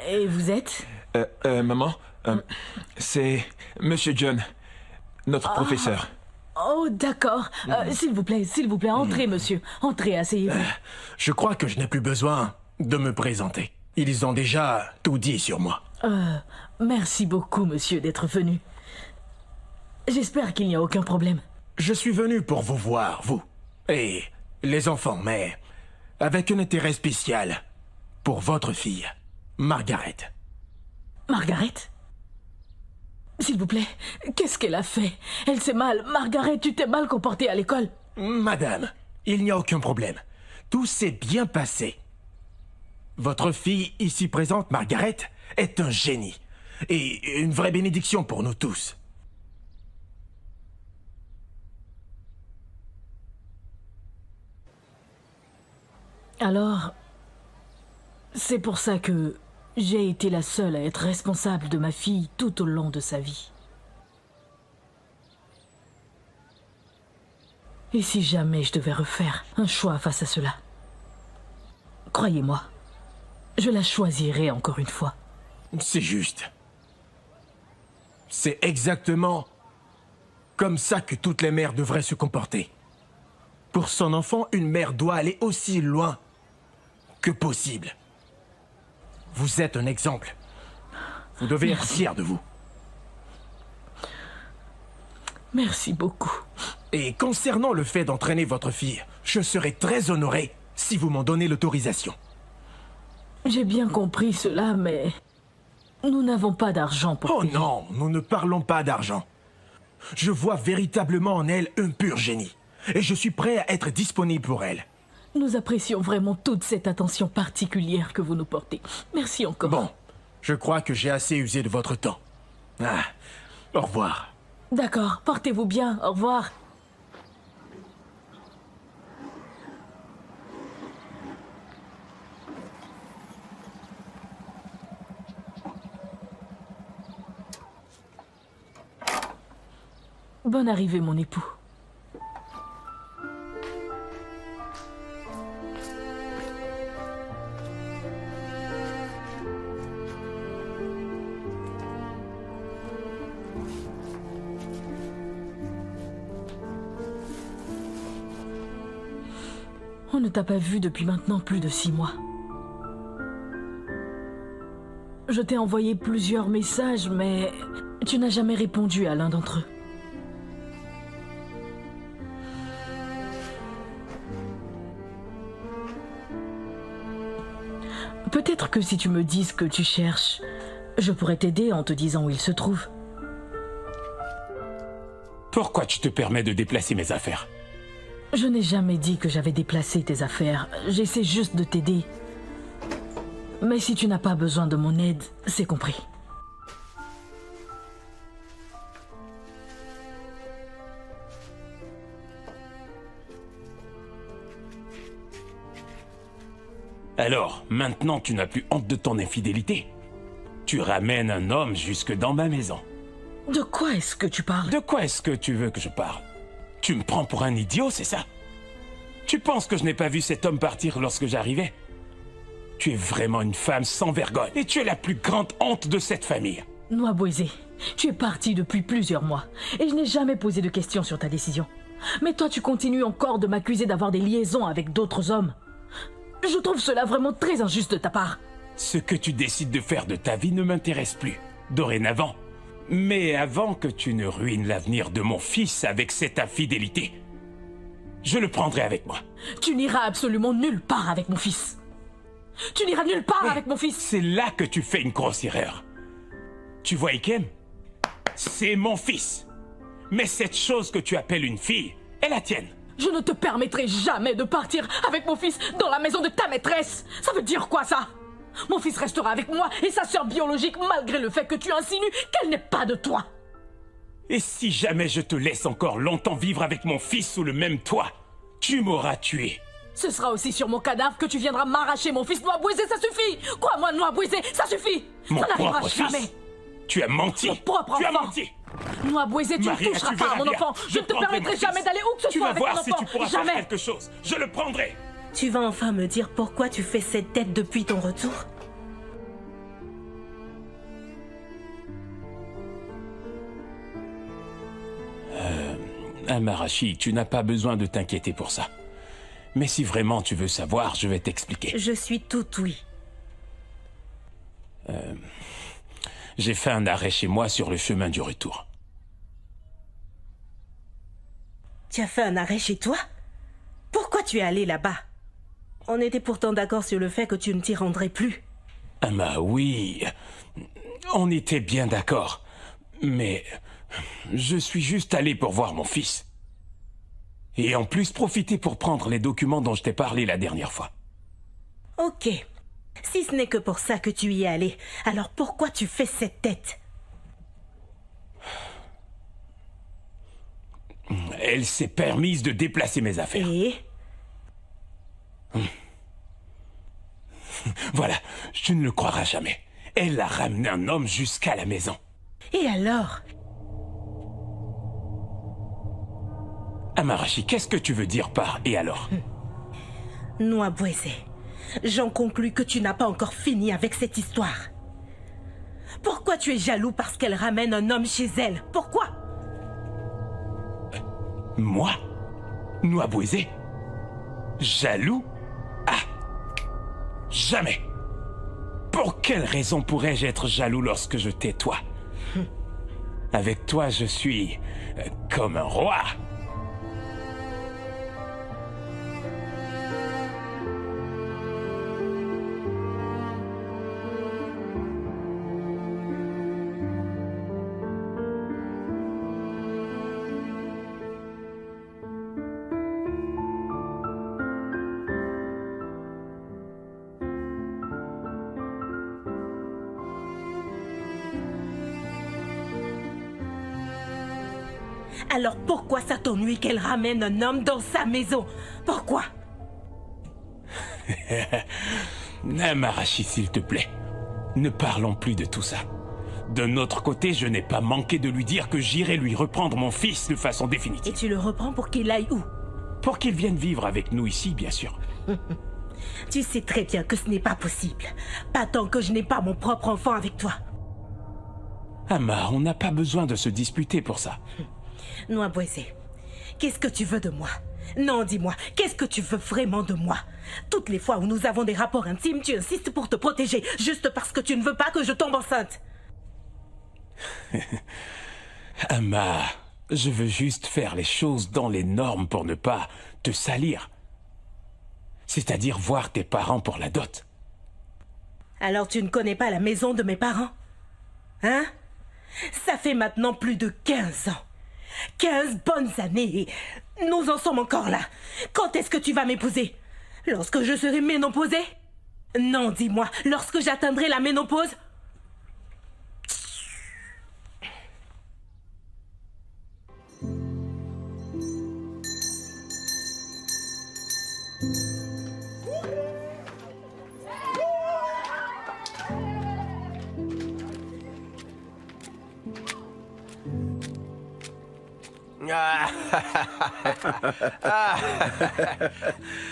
Et vous êtes? Maman, c'est Monsieur John, notre professeur. Oh, d'accord. S'il vous plaît, entrez, monsieur. Entrez, asseyez-vous. Je crois que je n'ai plus besoin de me présenter. Ils ont déjà tout dit sur moi. Merci beaucoup, monsieur, d'être venu. J'espère qu'il n'y a aucun problème. Je suis venu pour vous voir, vous. Et les enfants, mais avec un intérêt spécial pour votre fille, Margaret. Margaret? S'il vous plaît, qu'est-ce qu'elle a fait? Elle s'est mal. Margaret, tu t'es mal comportée à l'école. Madame, il n'y a aucun problème. Tout s'est bien passé. Votre fille ici présente, Margaret, est un génie. Et une vraie bénédiction pour nous tous. Alors, c'est pour ça que j'ai été la seule à être responsable de ma fille tout au long de sa vie. Et si jamais je devais refaire un choix face à cela, croyez-moi, je la choisirais encore une fois. C'est juste. C'est exactement comme ça que toutes les mères devraient se comporter. Pour son enfant, une mère doit aller aussi loin que possible. Vous êtes un exemple. Vous devez être fier de vous. Merci beaucoup. Et concernant le fait d'entraîner votre fille, je serai très honoré si vous m'en donnez l'autorisation. J'ai bien compris cela, mais nous n'avons pas d'argent pour payer. Oh non, nous ne parlons pas d'argent. Je vois véritablement en elle un pur génie. Et je suis prêt à être disponible pour elle. Nous apprécions vraiment toute cette attention particulière que vous nous portez. Merci encore. Bon, je crois que j'ai assez usé de votre temps. Au revoir. D'accord, portez-vous bien. Au revoir. Bonne arrivée, mon époux. On ne t'a pas vu depuis maintenant plus de 6 mois. Je t'ai envoyé plusieurs messages, mais tu n'as jamais répondu à l'un d'entre eux. Peut-être que si tu me dis ce que tu cherches, je pourrais t'aider en te disant où il se trouve. Pourquoi tu te permets de déplacer mes affaires? Je n'ai jamais dit que j'avais déplacé tes affaires. J'essaie juste de t'aider. Mais si tu n'as pas besoin de mon aide, c'est compris. Alors, maintenant tu n'as plus honte de ton infidélité. Tu ramènes un homme jusque dans ma maison. De quoi est-ce que tu parles? De quoi est-ce que tu veux que je parle? Tu me prends pour un idiot, c'est ça? Tu penses que je n'ai pas vu cet homme partir lorsque j'arrivais? Tu es vraiment une femme sans vergogne. Et tu es la plus grande honte de cette famille. Nwabweze, tu es parti depuis plusieurs mois. Et je n'ai jamais posé de questions sur ta décision. Mais toi, tu continues encore de m'accuser d'avoir des liaisons avec d'autres hommes. Je trouve cela vraiment très injuste de ta part. Ce que tu décides de faire de ta vie ne m'intéresse plus. Dorénavant. Mais avant que tu ne ruines l'avenir de mon fils avec cette infidélité, je le prendrai avec moi. Tu n'iras absolument nulle part avec mon fils. Tu n'iras nulle part avec mon fils. C'est là que tu fais une grosse erreur. Tu vois, Ikem? C'est mon fils. Mais cette chose que tu appelles une fille est la tienne. Je ne te permettrai jamais de partir avec mon fils dans la maison de ta maîtresse. Ça veut dire quoi, ça? Mon fils restera avec moi et sa sœur biologique malgré le fait que tu insinues qu'elle n'est pas de toi. Et si jamais je te laisse encore longtemps vivre avec mon fils sous le même toit, tu m'auras tué. Ce sera aussi sur mon cadavre que tu viendras m'arracher mon fils. Nwabweze, ça suffit. Crois-moi, Nwabweze, ça suffit. Mon ça n'arrivera propre jamais. fils. Tu as menti. Mon propre tu as enfant. menti. Nwabweze, tu Maria, ne toucheras tu pas à verras mon bien. enfant. Je ne te prendrai permettrai mon jamais fils. d'aller où que ce tu soit vas avec voir mon si enfant. tu pourras Jamais. faire quelque chose. Je le prendrai. Tu vas enfin me dire pourquoi tu fais cette tête depuis ton retour? Amarachi, tu n'as pas besoin de t'inquiéter pour ça. Mais si vraiment tu veux savoir, je vais t'expliquer. Je suis tout oui. J'ai fait un arrêt chez moi sur le chemin du retour. Tu as fait un arrêt chez toi? Pourquoi tu es allé là-bas? On était pourtant d'accord sur le fait que tu ne t'y rendrais plus. Oui, on était bien d'accord. Mais je suis juste allé pour voir mon fils. Et en plus profiter pour prendre les documents dont je t'ai parlé la dernière fois. Ok. Si ce n'est que pour ça que tu y es allé, alors pourquoi tu fais cette tête? Elle s'est permise de déplacer mes affaires. Et? Voilà, tu ne le croiras jamais. Elle a ramené un homme jusqu'à la maison. Et alors? Amarachi, qu'est-ce que tu veux dire par « et alors » Nwabweze, j'en conclus que tu n'as pas encore fini avec cette histoire. Pourquoi tu es jaloux parce qu'elle ramène un homme chez elle? Pourquoi? Moi? Nwabweze? Jaloux? Ah! Jamais! Pour quelle raison pourrais-je être jaloux lorsque je t'ai toi? Avec toi, je suis comme un roi. Alors pourquoi ça t'ennuie qu'elle ramène un homme dans sa maison? Pourquoi? Amarachi, s'il te plaît, ne parlons plus de tout ça. De notre côté, je n'ai pas manqué de lui dire que j'irai lui reprendre mon fils de façon définitive. Et tu le reprends pour qu'il aille où? Pour qu'il vienne vivre avec nous ici, bien sûr. Tu sais très bien que ce n'est pas possible. Pas tant que je n'ai pas mon propre enfant avec toi. Ama, on n'a pas besoin de se disputer pour ça. Nwabweze, qu'est-ce que tu veux de moi? Non, dis-moi, qu'est-ce que tu veux vraiment de moi? Toutes les fois où nous avons des rapports intimes, tu insistes pour te protéger, juste parce que tu ne veux pas que je tombe enceinte. Ama, je veux juste faire les choses dans les normes pour ne pas te salir. C'est-à-dire voir tes parents pour la dot. Alors tu ne connais pas la maison de mes parents? Hein? Ça fait maintenant plus de 15 ans. 15 bonnes années et nous en sommes encore là. Quand est-ce que tu vas m'épouser? Lorsque je serai ménopausée? Non, dis-moi, lorsque j'atteindrai la ménopause?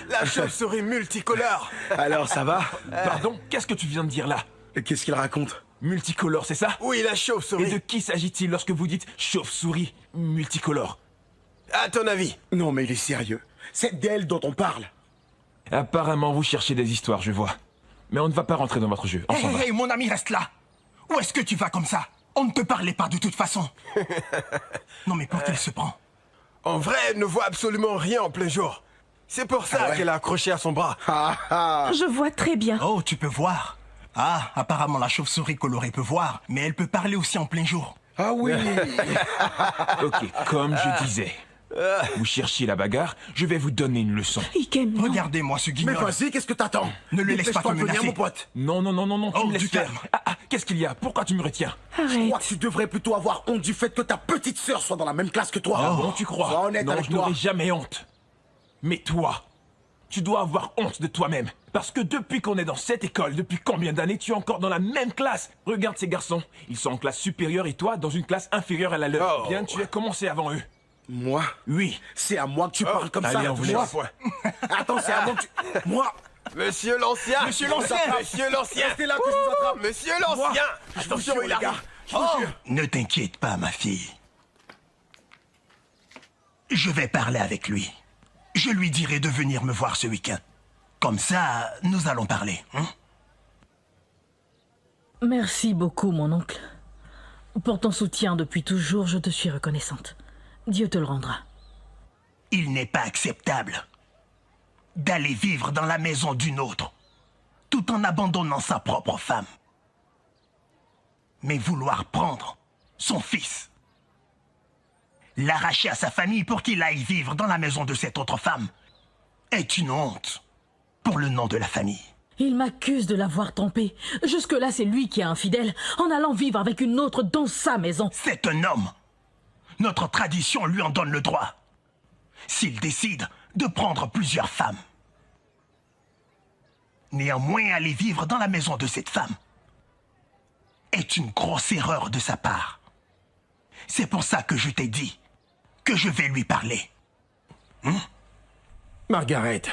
La chauve-souris multicolore. Alors, ça va? Pardon, qu'est-ce que tu viens de dire là? Qu'est-ce qu'il raconte? Multicolore, c'est ça? Oui, la chauve-souris. Et de qui s'agit-il lorsque vous dites chauve-souris multicolore? À ton avis? Non, mais il est sérieux. C'est d'elle dont on parle. Apparemment, vous cherchez des histoires, je vois. Mais on ne va pas rentrer dans votre jeu. On s'en va. Hé, mon ami, reste là. Où est-ce que tu vas comme ça? On ne te parlait pas de toute façon. Non, mais pour qui il se prend? En vrai, elle ne voit absolument rien en plein jour. C'est pour ça qu'elle a accroché à son bras. Je vois très bien. Oh, tu peux voir. Ah, apparemment la chauve-souris colorée peut voir, mais elle peut parler aussi en plein jour. Ah oui. Ok, comme je disais. Vous cherchiez la bagarre, je vais vous donner une leçon. Ikem, regardez-moi ce guignol. Mais vas-y, qu'est-ce que t'attends? Ne le laisse pas te menacer. mon pote. Non, tu me laisses faire. calme. Qu'est-ce qu'il y a? Pourquoi tu me retiens? Je crois que tu devrais plutôt avoir honte du fait que ta petite sœur soit dans la même classe que toi. Ah bon, tu crois? Sois honnête non, avec je toi. n'aurai jamais honte. Mais toi, tu dois avoir honte de toi-même. Parce que depuis qu'on est dans cette école, depuis combien d'années tu es encore dans la même classe? Regarde ces garçons, ils sont en classe supérieure et toi dans une classe inférieure à la leur. Bien, tu as commencé avant eux. Moi? Oui. C'est à moi que tu parles comme allez, ça. on vous Moi? laisse. Attends, c'est à moi que tu... Moi? Monsieur l'ancien. Monsieur l'ancien. Monsieur l'ancien. Restez là que je vous attrape. Monsieur l'ancien. Attention, il les gars. arrive. Je vous jure. Ne t'inquiète pas, ma fille. Je vais parler avec lui. Je lui dirai de venir me voir ce week-end. Comme ça, nous allons parler. Hein? Merci beaucoup, mon oncle. Pour ton soutien depuis toujours, je te suis reconnaissante. Dieu te le rendra. Il n'est pas acceptable d'aller vivre dans la maison d'une autre, tout en abandonnant sa propre femme. Mais vouloir prendre son fils, l'arracher à sa famille pour qu'il aille vivre dans la maison de cette autre femme, est une honte pour le nom de la famille. Il m'accuse de l'avoir trompé. Jusque-là, c'est lui qui est infidèle, en allant vivre avec une autre dans sa maison. C'est un homme. Notre tradition lui en donne le droit. S'il décide de prendre plusieurs femmes. Néanmoins, aller vivre dans la maison de cette femme est une grosse erreur de sa part. C'est pour ça que je t'ai dit que je vais lui parler. Margaret,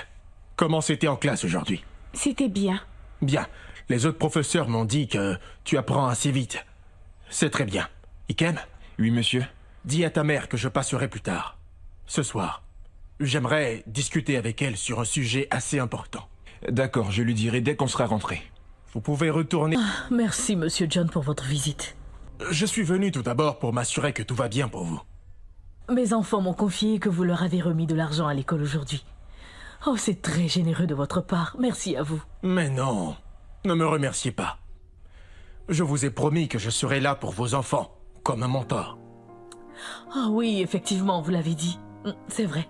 comment c'était en classe aujourd'hui? C'était bien. Bien. Les autres professeurs m'ont dit que tu apprends assez vite. C'est très bien. Ikem? Oui, monsieur. Dis à ta mère que je passerai plus tard. Ce soir. J'aimerais discuter avec elle sur un sujet assez important. D'accord, je lui dirai dès qu'on sera rentré. Vous pouvez retourner... Merci, Monsieur John, pour votre visite. Je suis venu tout d'abord pour m'assurer que tout va bien pour vous. Mes enfants m'ont confié que vous leur avez remis de l'argent à l'école aujourd'hui. Oh, c'est très généreux de votre part. Merci à vous. Mais non, ne me remerciez pas. Je vous ai promis que je serai là pour vos enfants, comme un mentor. Ah oui, effectivement, vous l'avez dit. C'est vrai.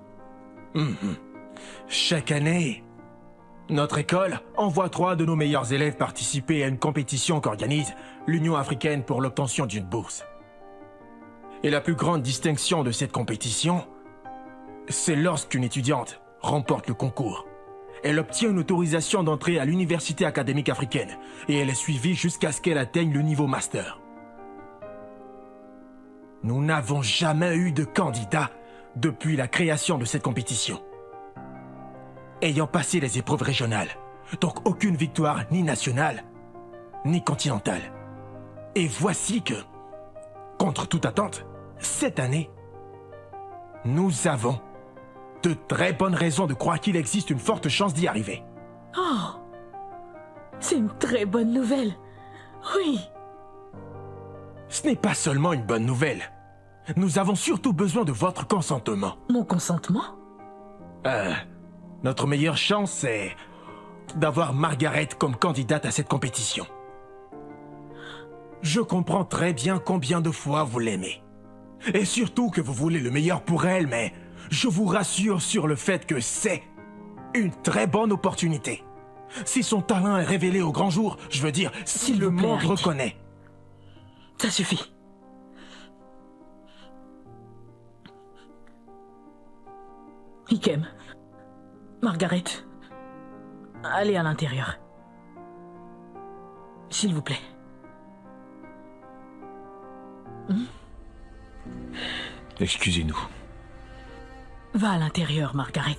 Chaque année, notre école envoie 3 de nos meilleurs élèves participer à une compétition qu'organise l'Union africaine pour l'obtention d'une bourse. Et la plus grande distinction de cette compétition, c'est lorsqu'une étudiante remporte le concours. Elle obtient une autorisation d'entrée à l'université académique africaine et elle est suivie jusqu'à ce qu'elle atteigne le niveau master. Nous n'avons jamais eu de candidat depuis la création de cette compétition. Ayant passé les épreuves régionales, donc aucune victoire ni nationale, ni continentale. Et voici que, contre toute attente, cette année, nous avons de très bonnes raisons de croire qu'il existe une forte chance d'y arriver. Oh, c'est une très bonne nouvelle. Oui. Ce n'est pas seulement une bonne nouvelle. Nous avons surtout besoin de votre consentement. Mon consentement? Notre meilleure chance, c'est d'avoir Margaret comme candidate à cette compétition. Je comprends très bien combien de fois vous l'aimez. Et surtout que vous voulez le meilleur pour elle, mais je vous rassure sur le fait que c'est une très bonne opportunité. Si son talent est révélé au grand jour, je veux dire, si le monde reconnaît. Ça suffit. Ikem, Margaret, allez à l'intérieur. S'il vous plaît. Excusez-nous. Va à l'intérieur, Margaret.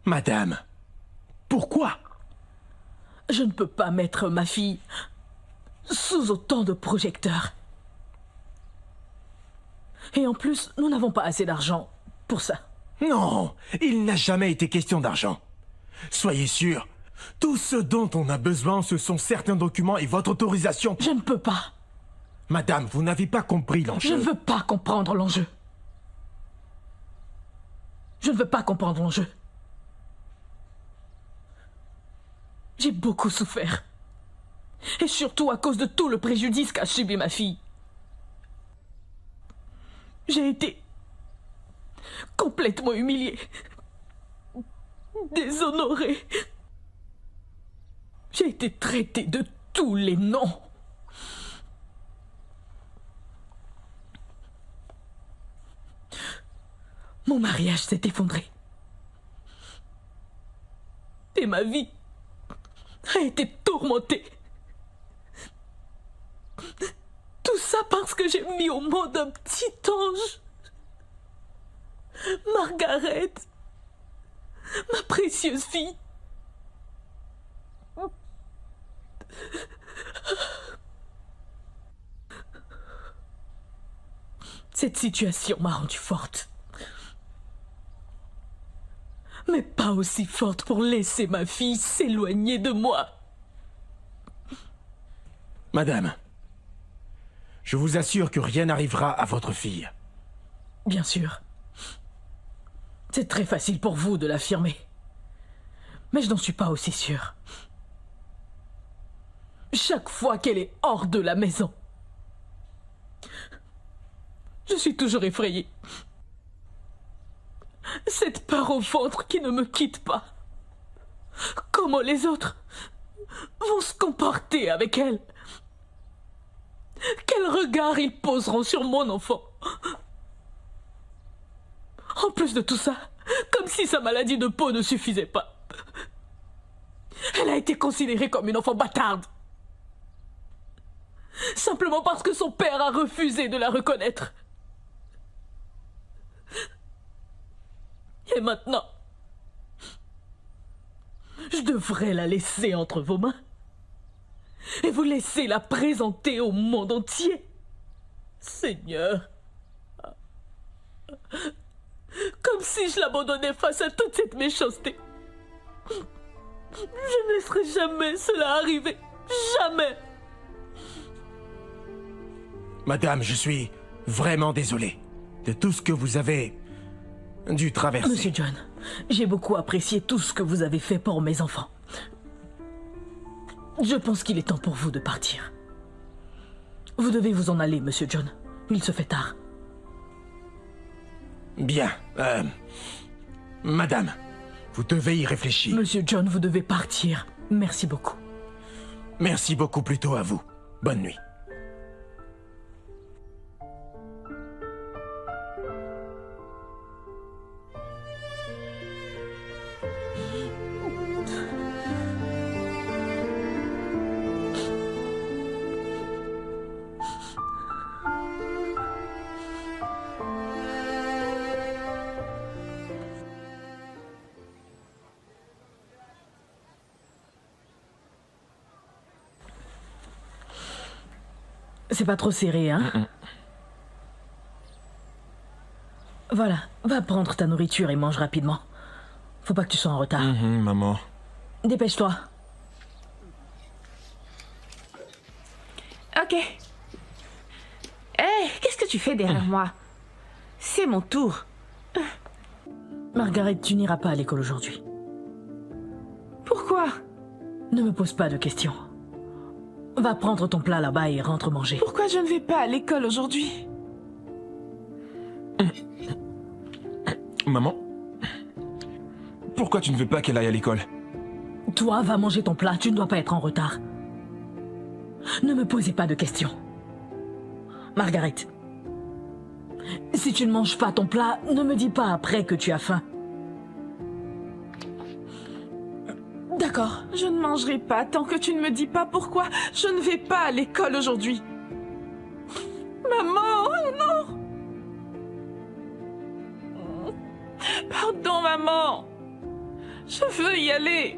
Madame, pourquoi? Je ne peux pas mettre ma fille sous autant de projecteurs. Et en plus, nous n'avons pas assez d'argent pour ça. Non, il n'a jamais été question d'argent. Soyez sûr, tout ce dont on a besoin, ce sont certains documents et votre autorisation. Je ne peux pas. Madame, vous n'avez pas compris l'enjeu. Je ne veux pas comprendre l'enjeu. Je ne veux pas comprendre l'enjeu. J'ai beaucoup souffert. Et surtout à cause de tout le préjudice qu'a subi ma fille. J'ai été complètement humiliée, déshonorée. J'ai été traitée de tous les noms. Mon mariage s'est effondré. Et ma vie a été tourmentée. Tout ça parce que j'ai mis au monde un petit ange. Margaret, ma précieuse fille. Cette situation m'a rendue forte. Mais pas aussi forte pour laisser ma fille s'éloigner de moi. Madame, je vous assure que rien n'arrivera à votre fille. Bien sûr. C'est très facile pour vous de l'affirmer. Mais je n'en suis pas aussi sûre. Chaque fois qu'elle est hors de la maison, je suis toujours effrayée. Cette peur au ventre qui ne me quitte pas. Comment les autres vont se comporter avec elle? Quel regard ils poseront sur mon enfant? En plus de tout ça, comme si sa maladie de peau ne suffisait pas. Elle a été considérée comme une enfant bâtarde. Simplement parce que son père a refusé de la reconnaître. Et maintenant, je devrais la laisser entre vos mains et vous laisser la présenter au monde entier. Seigneur, comme si je l'abandonnais face à toute cette méchanceté. Je ne laisserai jamais cela arriver. Jamais. Madame, je suis vraiment désolé de tout ce que vous avez dû traverser. Monsieur John, j'ai beaucoup apprécié tout ce que vous avez fait pour mes enfants. Je pense qu'il est temps pour vous de partir. Vous devez vous en aller, Monsieur John. Il se fait tard. Bien. Madame, vous devez y réfléchir. Monsieur John, vous devez partir. Merci beaucoup. Merci beaucoup plutôt à vous. Bonne nuit. C'est pas trop serré, hein? Voilà, va prendre ta nourriture et mange rapidement. Faut pas que tu sois en retard. Maman. Dépêche-toi. Ok. Hé, qu'est-ce que tu fais derrière moi? C'est mon tour. Margaret, tu n'iras pas à l'école aujourd'hui. Pourquoi? Ne me pose pas de questions. Va prendre ton plat là-bas et rentre manger. Pourquoi je ne vais pas à l'école aujourd'hui? Maman, pourquoi tu ne veux pas qu'elle aille à l'école? Toi, va manger ton plat, tu ne dois pas être en retard. Ne me posez pas de questions. Margaret, si tu ne manges pas ton plat, ne me dis pas après que tu as faim. D'accord, je ne mangerai pas tant que tu ne me dis pas pourquoi je ne vais pas à l'école aujourd'hui. Maman, non! Pardon, maman. Je veux y aller.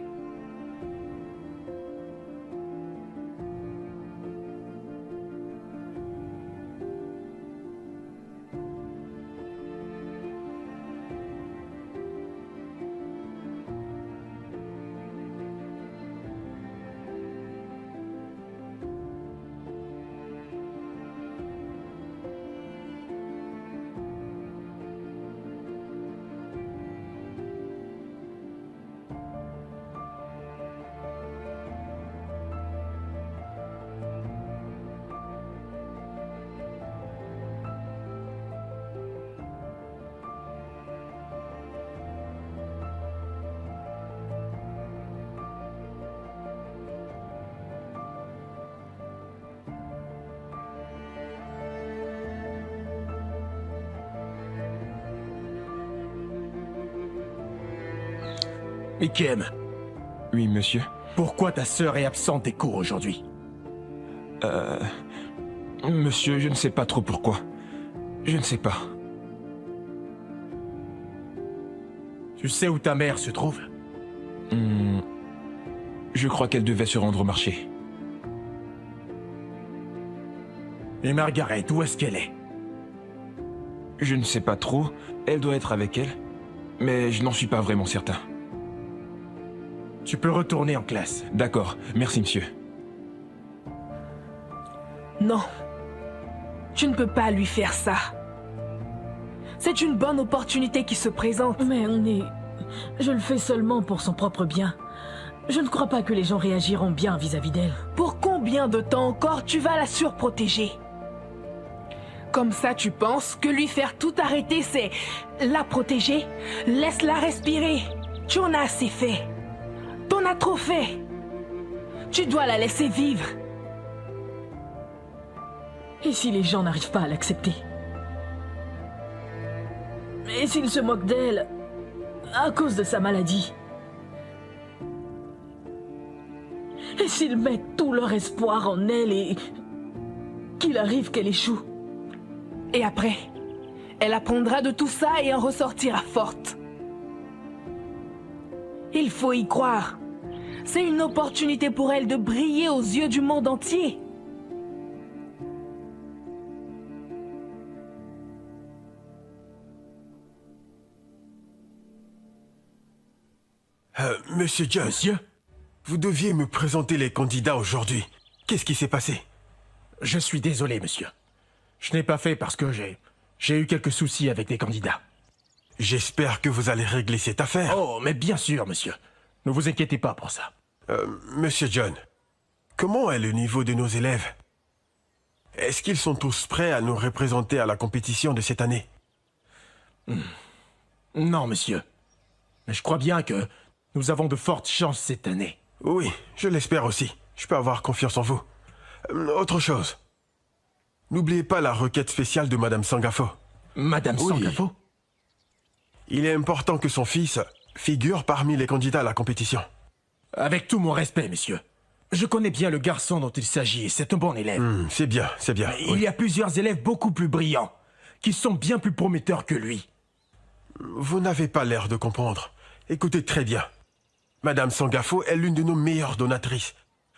Mikem. Oui, monsieur. Pourquoi ta sœur est absente des cours aujourd'hui? Monsieur, je ne sais pas trop pourquoi. Je ne sais pas. Tu sais où ta mère se trouve? Je crois qu'elle devait se rendre au marché. Et Margaret, où est-ce qu'elle est? Je ne sais pas trop. Elle doit être avec elle. Mais je n'en suis pas vraiment certain. Tu peux retourner en classe. D'accord. Merci, monsieur. Non. Tu ne peux pas lui faire ça. C'est une bonne opportunité qui se présente. Mais on est... Je le fais seulement pour son propre bien. Je ne crois pas que les gens réagiront bien vis-à-vis d'elle. Pour combien de temps encore tu vas la surprotéger? Comme ça, tu penses que lui faire tout arrêter, c'est la protéger? Laisse-la respirer. Tu en as assez fait. T'en as trop fait. Tu dois la laisser vivre. Et si les gens n'arrivent pas à l'accepter? Et s'ils se moquent d'elle à cause de sa maladie? Et s'ils mettent tout leur espoir en elle et qu'il arrive qu'elle échoue? Et après, elle apprendra de tout ça et en ressortira forte. Il faut y croire. C'est une opportunité pour elle de briller aux yeux du monde entier. Monsieur John. Monsieur? Vous deviez me présenter les candidats aujourd'hui. Qu'est-ce qui s'est passé? Je suis désolé, monsieur. Je n'ai pas fait parce que j'ai eu quelques soucis avec des candidats. J'espère que vous allez régler cette affaire. Oh, mais bien sûr, monsieur. Ne vous inquiétez pas pour ça. Monsieur John, comment est le niveau de nos élèves? Est-ce qu'ils sont tous prêts à nous représenter à la compétition de cette année? Non, monsieur. Mais je crois bien que nous avons de fortes chances cette année. Oui, je l'espère aussi. Je peux avoir confiance en vous. Autre chose. N'oubliez pas la requête spéciale de Madame Sangafo. Madame Sangafo? Il est important que son fils figure parmi les candidats à la compétition. Avec tout mon respect, monsieur. Je connais bien le garçon dont il s'agit et c'est un bon élève. C'est bien, c'est bien. Mais il y a plusieurs élèves beaucoup plus brillants, qui sont bien plus prometteurs que lui. Vous n'avez pas l'air de comprendre. Écoutez très bien. Madame Sangafo est l'une de nos meilleures donatrices.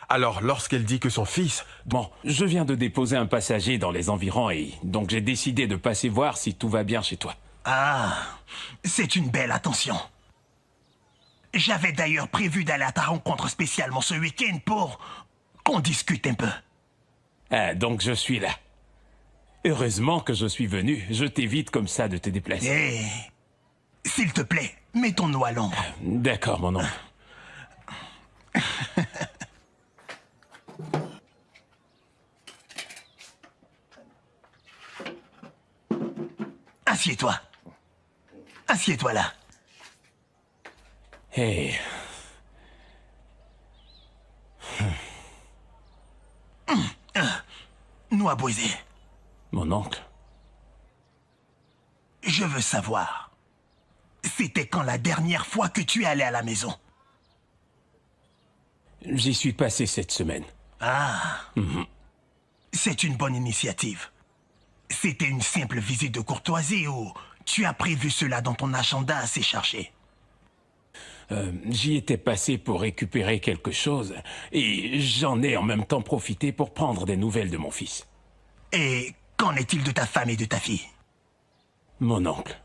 Alors, lorsqu'elle dit que son fils... Bon, je viens de déposer un passager dans les environs et donc j'ai décidé de passer voir si tout va bien chez toi. Ah, c'est une belle attention. J'avais d'ailleurs prévu d'aller à ta rencontre spécialement ce week-end pour qu'on discute un peu. Ah, donc je suis là. Heureusement que je suis venu. Je t'évite comme ça de te déplacer. Eh, s'il te plaît, mettons-nous à l'ombre. D'accord, mon oncle. Assieds-toi. Assieds-toi là. Hey. Noix Boisé. Mon oncle. Je veux savoir. C'était quand la dernière fois que tu es allé à la maison? J'y suis passé cette semaine. Ah. C'est une bonne initiative. C'était une simple visite de courtoisie ou tu as prévu cela dans ton agenda assez chargé? J'y étais passé pour récupérer quelque chose et j'en ai en même temps profité pour prendre des nouvelles de mon fils. Et qu'en est-il de ta femme et de ta fille? Mon oncle,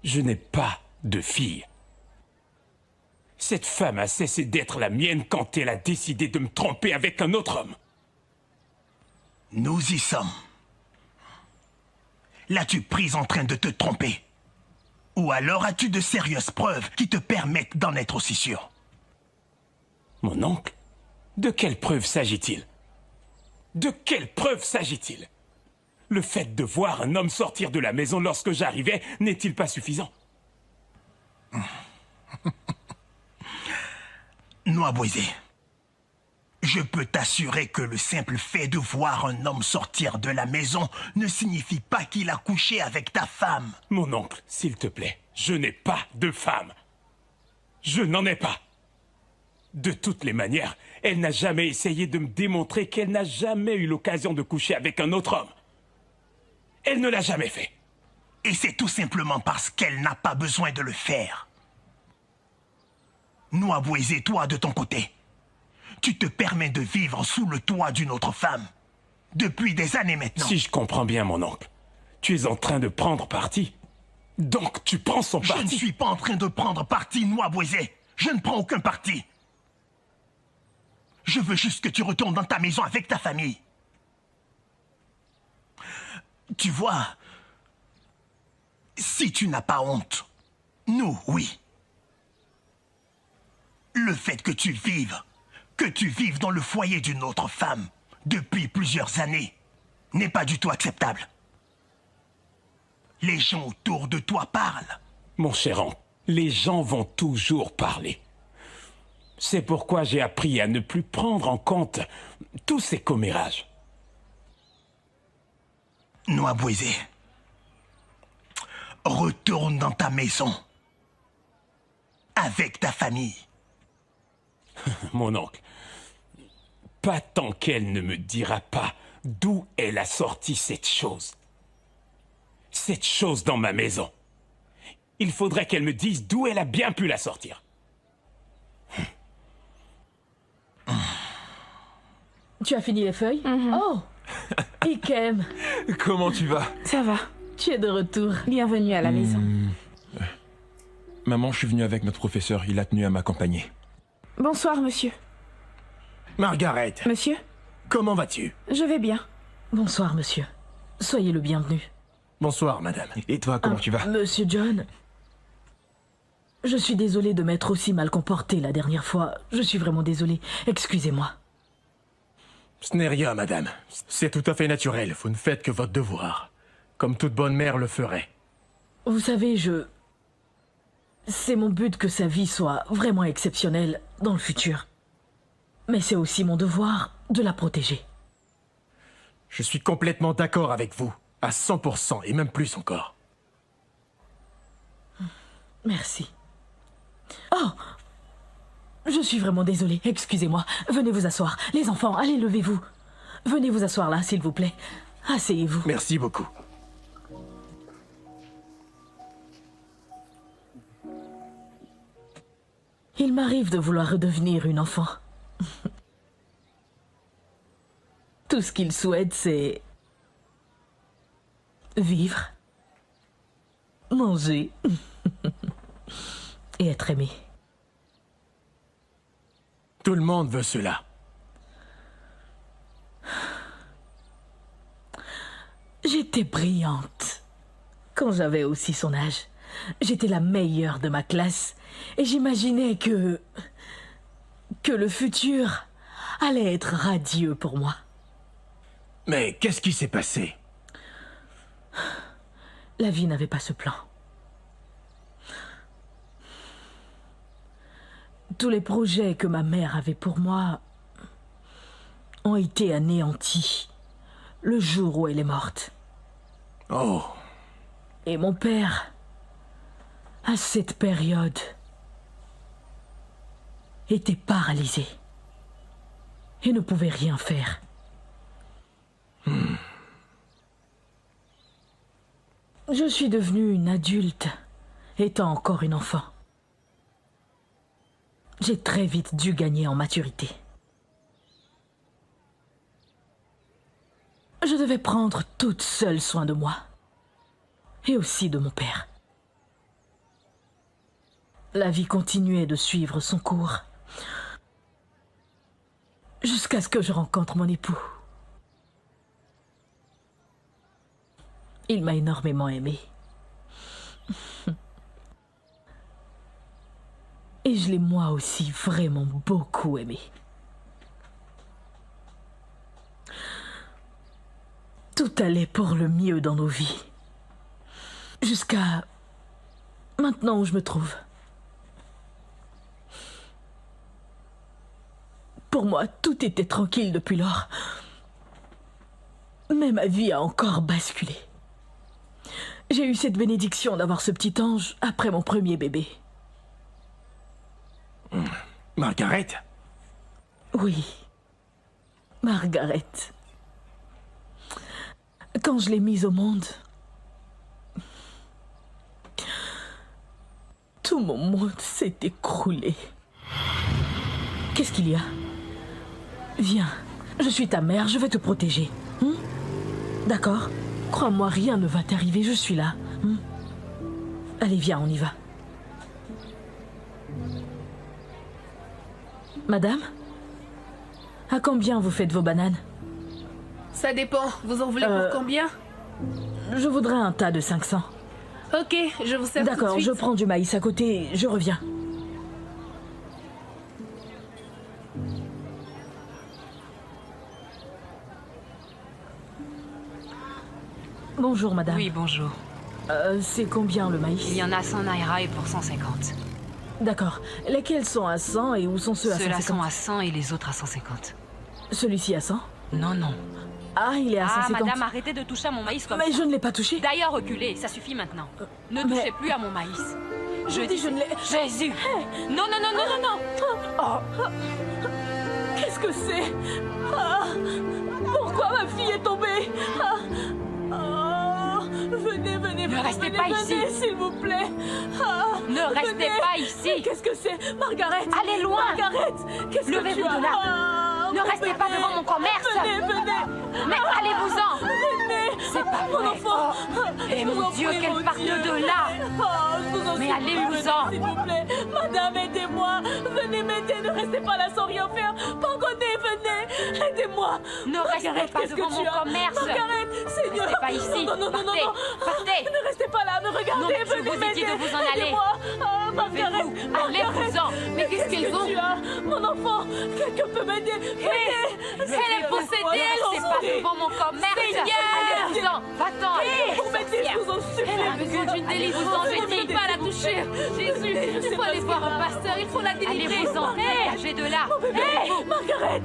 je n'ai pas de fille. Cette femme a cessé d'être la mienne quand elle a décidé de me tromper avec un autre homme. Nous y sommes. L'as-tu prise en train de te tromper? Ou alors as-tu de sérieuses preuves qui te permettent d'en être aussi sûr? Mon oncle, de quelles preuves s'agit-il? De quelles preuves s'agit-il? Le fait de voir un homme sortir de la maison lorsque j'arrivais n'est-il pas suffisant? Noix Boisé, je peux t'assurer que le simple fait de voir un homme sortir de la maison ne signifie pas qu'il a couché avec ta femme. Mon oncle, s'il te plaît, je n'ai pas de femme. Je n'en ai pas. De toutes les manières, elle n'a jamais essayé de me démontrer qu'elle n'a jamais eu l'occasion de coucher avec un autre homme. Elle ne l'a jamais fait. Et c'est tout simplement parce qu'elle n'a pas besoin de le faire. Noix Boisé, toi de ton côté, tu te permets de vivre sous le toit d'une autre femme. Depuis des années maintenant. Si je comprends bien, mon oncle, tu es en train de prendre parti. Donc tu prends son parti. Je ne suis pas en train de prendre parti, Nwabweze. Je ne prends aucun parti. Je veux juste que tu retournes dans ta maison avec ta famille. Tu vois, si tu n'as pas honte, nous, oui. Le fait que tu vives dans le foyer d'une autre femme depuis plusieurs années n'est pas du tout acceptable. Les gens autour de toi parlent. Mon cher oncle, les gens vont toujours parler. C'est pourquoi j'ai appris à ne plus prendre en compte tous ces commérages. Nwabweze, retourne dans ta maison avec ta famille. Mon oncle, pas tant qu'elle ne me dira pas d'où elle a sorti cette chose. Cette chose dans ma maison. Il faudrait qu'elle me dise d'où elle a bien pu la sortir. Tu as fini les feuilles? Oh, Ikem. Comment tu vas? Ça va. Tu es de retour. Bienvenue à la maison. Maman, je suis venu avec notre professeur. Il a tenu à m'accompagner. Bonsoir, monsieur. Margaret, Monsieur, comment vas-tu? je vais bien. Bonsoir, monsieur. Soyez le bienvenu. Bonsoir, madame. Et toi, comment tu vas? Monsieur John, je suis désolée de m'être aussi mal comportée la dernière fois. Je suis vraiment désolée. Excusez-moi. Ce n'est rien, madame. C'est tout à fait naturel. Vous ne faites que votre devoir. Comme toute bonne mère le ferait. Vous savez, c'est mon but que sa vie soit vraiment exceptionnelle dans le futur. Mais c'est aussi mon devoir de la protéger. Je suis complètement d'accord avec vous. À 100%, et même plus encore. Merci. Oh! Je suis vraiment désolée. Excusez-moi. Venez vous asseoir. Les enfants, allez, levez-vous. Venez vous asseoir là, s'il vous plaît. Asseyez-vous. Merci beaucoup. Il m'arrive de vouloir redevenir une enfant. Tout ce qu'il souhaite, c'est vivre, manger et être aimé. Tout le monde veut cela. J'étais brillante quand j'avais aussi son âge. J'étais la meilleure de ma classe et j'imaginais que le futur allait être radieux pour moi. Mais qu'est-ce qui s'est passé? La vie n'avait pas ce plan. Tous les projets que ma mère avait pour moi ont été anéantis le jour où elle est morte. Oh. Et mon père, à cette période, était paralysé et ne pouvait rien faire. Je suis devenue une adulte, étant encore une enfant. J'ai très vite dû gagner en maturité. Je devais prendre toute seule soin de moi, et aussi de mon père. La vie continuait de suivre son cours, jusqu'à ce que je rencontre mon époux. Il m'a énormément aimée. Et je l'ai moi aussi vraiment beaucoup aimé. Tout allait pour le mieux dans nos vies. Jusqu'à maintenant où je me trouve. Pour moi, tout était tranquille depuis lors. Mais ma vie a encore basculé. J'ai eu cette bénédiction d'avoir ce petit ange après mon premier bébé. Margaret? Oui, Margaret. Quand je l'ai mise au monde, tout mon monde s'est écroulé. Qu'est-ce qu'il y a? Viens, je suis ta mère, je vais te protéger. D'accord. Crois-moi, rien ne va t'arriver, je suis là. Allez, viens, on y va. Madame? À combien vous faites vos bananes? Ça dépend. Vous en voulez pour combien? Je voudrais un tas de 500. Ok, je vous sers tout de D'accord, suite. je prends du maïs à côté, je reviens. Bonjour, madame. Oui, bonjour. C'est combien le maïs? Il y en a 100 naira et pour 150. D'accord. Lesquels sont à 100 et où sont ceux à 150? Ceux-là sont à 100 et les autres à 150. Celui-ci à 100? Non, non. Ah, il est à 150. Ah, madame, arrêtez de toucher à mon maïs comme ça. Mais je ne l'ai pas touché. D'ailleurs, reculez, ça suffit maintenant. Ne touchez plus à mon maïs. Je dis, je ne l'ai... Jésus! Non, non, non, non, non, non! Oh. Qu'est-ce que c'est? Pourquoi ma fille est tombée? Venez, venez, ne restez pas ici, s'il vous plaît. Ne restez pas ici. Qu'est-ce que c'est? Margaret! Allez loin! Margaret! Qu'est-ce que tu as? Levez-vous de là! Ne restez pas devant mon commerce! Venez, venez! Mais allez-vous-en! Venez! C'est pas mon vrai. enfant! Et mon Dieu, qu'elle parte de là! Mais allez-vous-en! S'il vous plaît! Madame, aidez-moi! Venez m'aider! Ne restez pas là sans rien faire! Pardonnez, venez! Aidez-moi! Ne restez pas devant mon commerce! Margaret! Seigneur! Ne restez pas ici! Non, non, non, non, non! Partez! Ne restez pas là! Me regardez! Non, mais je venez vous ai dit m'aider! de vous en aller! Aidez-moi! Margaret! Allez-vous-en! Mais qu'est-ce qu'elles ont? Mon enfant! Quelqu'un peut m'aider! Venez! Elle est possédée! Elle n'est pas devant mon commerce! Allez-vous-en! Va-t'en! Pour m'aider, je vous en supplie! Elle a besoin d'une délivrance, j'ai dit pas la toucher! Jésus! Il faut aller voir un pasteur, il faut la délivrer! Allez-vous-en! Dégagez de là! Hé! Margaret!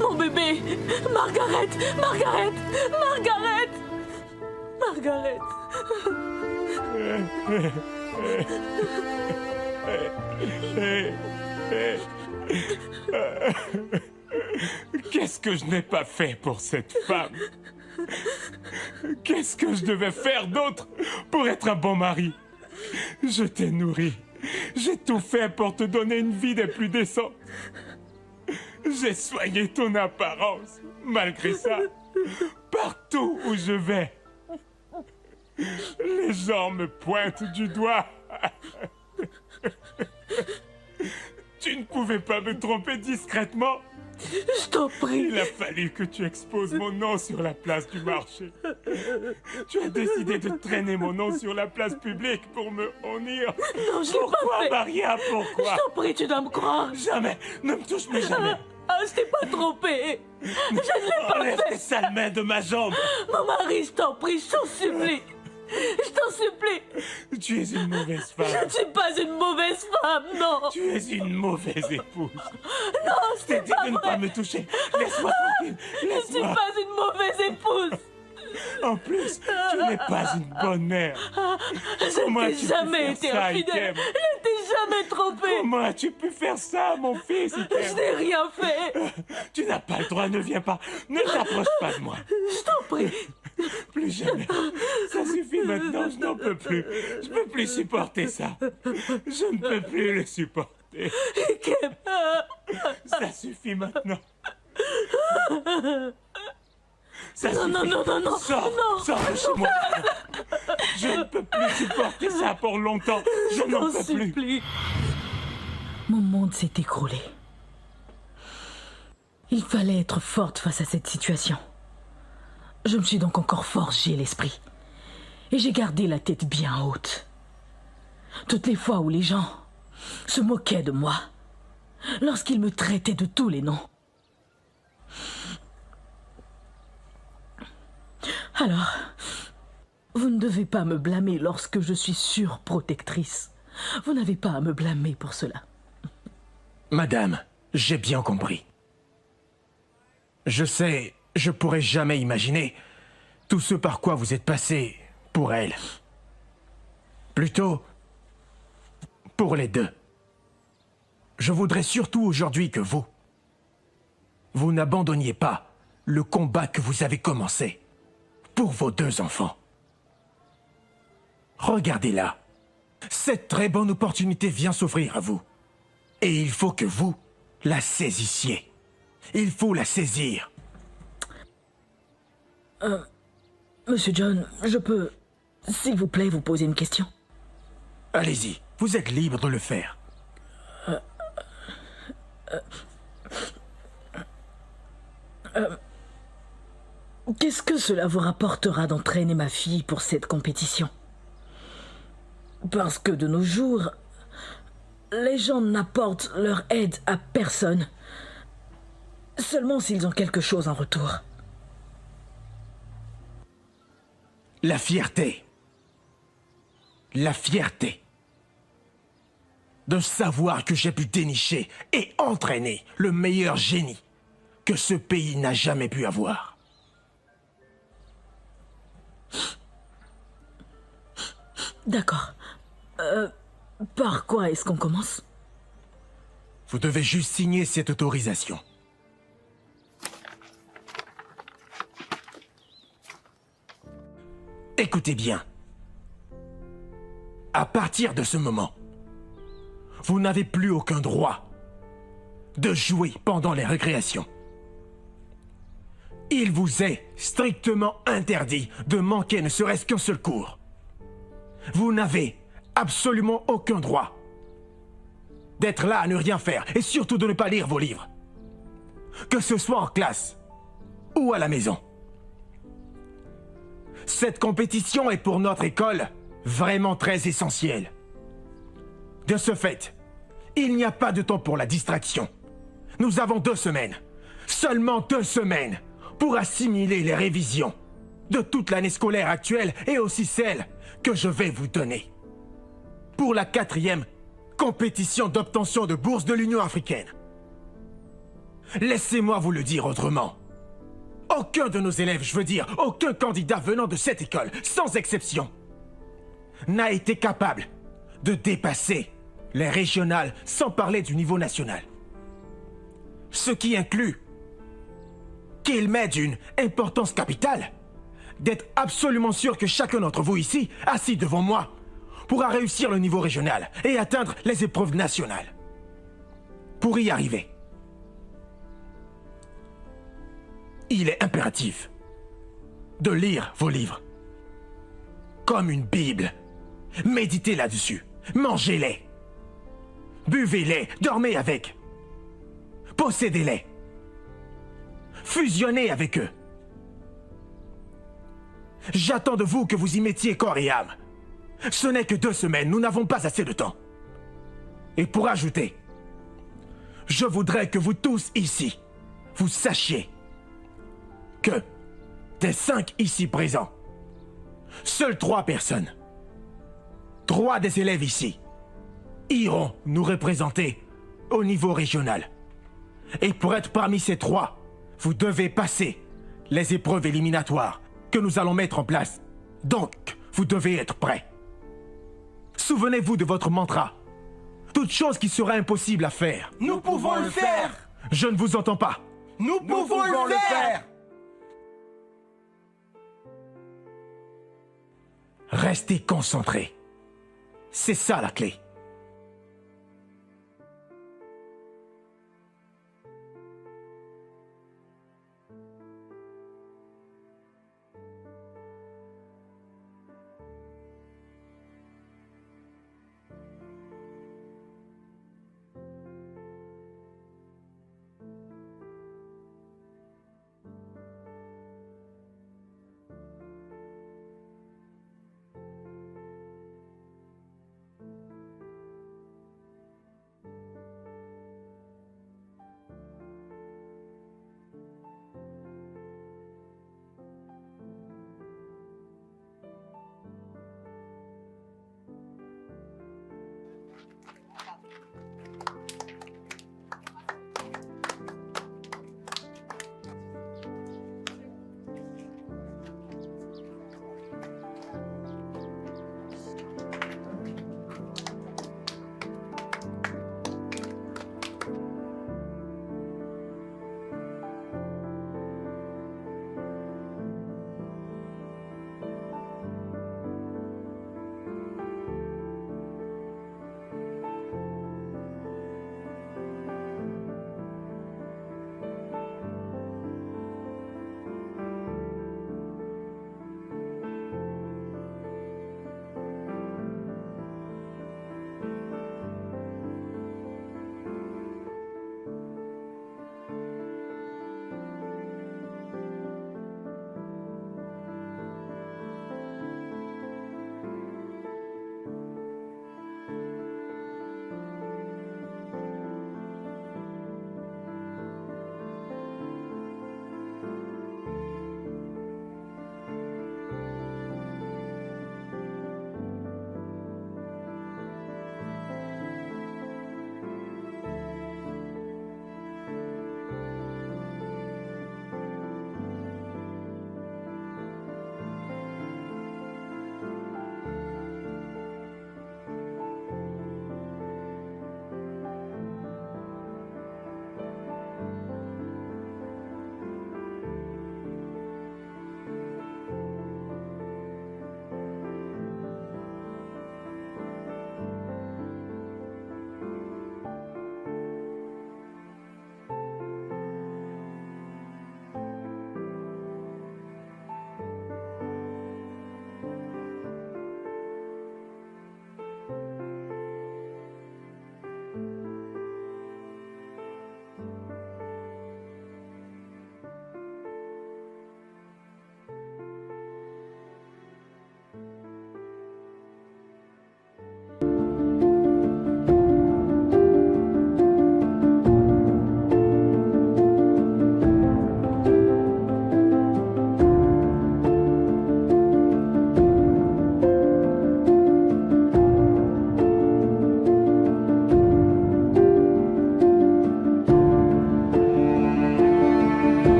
Mon bébé! Margaret! Margaret! Margaret! Margaret! Qu'est-ce que je n'ai pas fait pour cette femme? Qu'est-ce que je devais faire d'autre pour être un bon mari? Je t'ai nourri. J'ai tout fait pour te donner une vie des plus décentes. J'ai soigné ton apparence. Malgré ça, partout où je vais, les gens me pointent du doigt. Tu ne pouvais pas me tromper discrètement? Je t'en prie. Il a fallu que tu exposes mon nom sur la place du marché. Tu as décidé de traîner mon nom sur la place publique pour me honnir. Non, je l'ai pas Pourquoi, fait. Maria, pourquoi? Je t'en prie, tu dois me croire. Jamais. Ne me touche plus jamais. Je t'ai pas trompé. Je ne l'ai pas Enlève fait. tes sales mains de ma jambe. Mon mari, je t'en prie, je t'en supplie. Je t'en supplie. Tu es une mauvaise femme. Je ne suis pas une mauvaise femme, non. Tu es une mauvaise épouse. Non, Je t'ai c'est dit pas de ne vrai. pas me toucher. Laisse-moi tranquille. Je ne suis Laisse-moi. pas une mauvaise épouse. En plus, tu n'es pas une bonne mère. Comment Je as-tu n'ai pu jamais faire été ça, infidèle. Ikem? Je t'ai jamais trompé. Comment as-tu pu faire ça, mon fils, Ikem? Je n'ai rien fait. Tu n'as pas le droit, ne viens pas. Ne t'approche pas de moi. Je t'en prie. Plus jamais. Ça suffit maintenant, je n'en peux plus. Je ne peux plus supporter ça. Je ne peux plus le supporter. Ça suffit maintenant. Ça Non, suffit. non, non, non, non. Sors, Non. sors de chez moi. Je ne peux plus supporter ça pour longtemps. Je n'en peux plus. Supplie. Mon monde s'est écroulé. Il fallait être forte face à cette situation. Je me suis donc encore forgé l'esprit. Et j'ai gardé la tête bien haute. Toutes les fois où les gens se moquaient de moi, lorsqu'ils me traitaient de tous les noms. Alors, vous ne devez pas me blâmer lorsque je suis surprotectrice. Vous n'avez pas à me blâmer pour cela. Madame, j'ai bien compris. Je sais, je pourrais jamais imaginer tout ce par quoi vous êtes passé pour elle. Plutôt, pour les deux. Je voudrais surtout aujourd'hui que vous, vous n'abandonniez pas le combat que vous avez commencé pour vos 2 enfants. Regardez-là. Cette très bonne opportunité vient s'offrir à vous. Et il faut que vous la saisissiez. Il faut la saisir. Monsieur John, je peux, s'il vous plaît, vous poser une question? Allez-y, vous êtes libre de le faire. Qu'est-ce que cela vous rapportera d'entraîner ma fille pour cette compétition? Parce que de nos jours, les gens n'apportent leur aide à personne, seulement s'ils ont quelque chose en retour. La fierté. La fierté. De savoir que j'ai pu dénicher et entraîner le meilleur génie que ce pays n'a jamais pu avoir. D'accord. Par quoi est-ce qu'on commence? Vous devez juste signer cette autorisation. Écoutez bien. À partir de ce moment, vous n'avez plus aucun droit de jouer pendant les récréations. Il vous est strictement interdit de manquer ne serait-ce qu'un seul cours. Vous n'avez absolument aucun droit d'être là à ne rien faire et surtout de ne pas lire vos livres. Que ce soit en classe ou à la maison. Cette compétition est pour notre école vraiment très essentielle. De ce fait, il n'y a pas de temps pour la distraction. Nous avons 2 semaines, seulement 2 semaines, pour assimiler les révisions de toute l'année scolaire actuelle et aussi celle que je vais vous donner. Pour la 4e compétition d'obtention de bourse de l'Union africaine. Laissez-moi vous le dire autrement. Aucun de nos élèves, je veux dire, aucun candidat venant de cette école, sans exception, n'a été capable de dépasser les régionales sans parler du niveau national. Ce qui inclut qu'il m'est d'une importance capitale d'être absolument sûr que chacun d'entre vous ici, assis devant moi, pourra réussir le niveau régional et atteindre les épreuves nationales. Pour y arriver, il est impératif de lire vos livres comme une Bible. Méditez là-dessus, mangez-les, buvez-les, dormez avec, possédez-les, fusionnez avec eux. J'attends de vous que vous y mettiez corps et âme. Ce n'est que 2 semaines, nous n'avons pas assez de temps. Et pour ajouter, je voudrais que vous tous ici, vous sachiez que des 5 ici présents, seules 3 personnes, 3 des élèves ici, iront nous représenter au niveau régional. Et pour être parmi ces 3, vous devez passer les épreuves éliminatoires que nous allons mettre en place. Donc, vous devez être prêts. Souvenez-vous de votre mantra. Toute chose qui sera impossible à faire. Nous pouvons le faire. Je ne vous entends pas. Nous pouvons le faire. Restez concentrés. C'est ça la clé.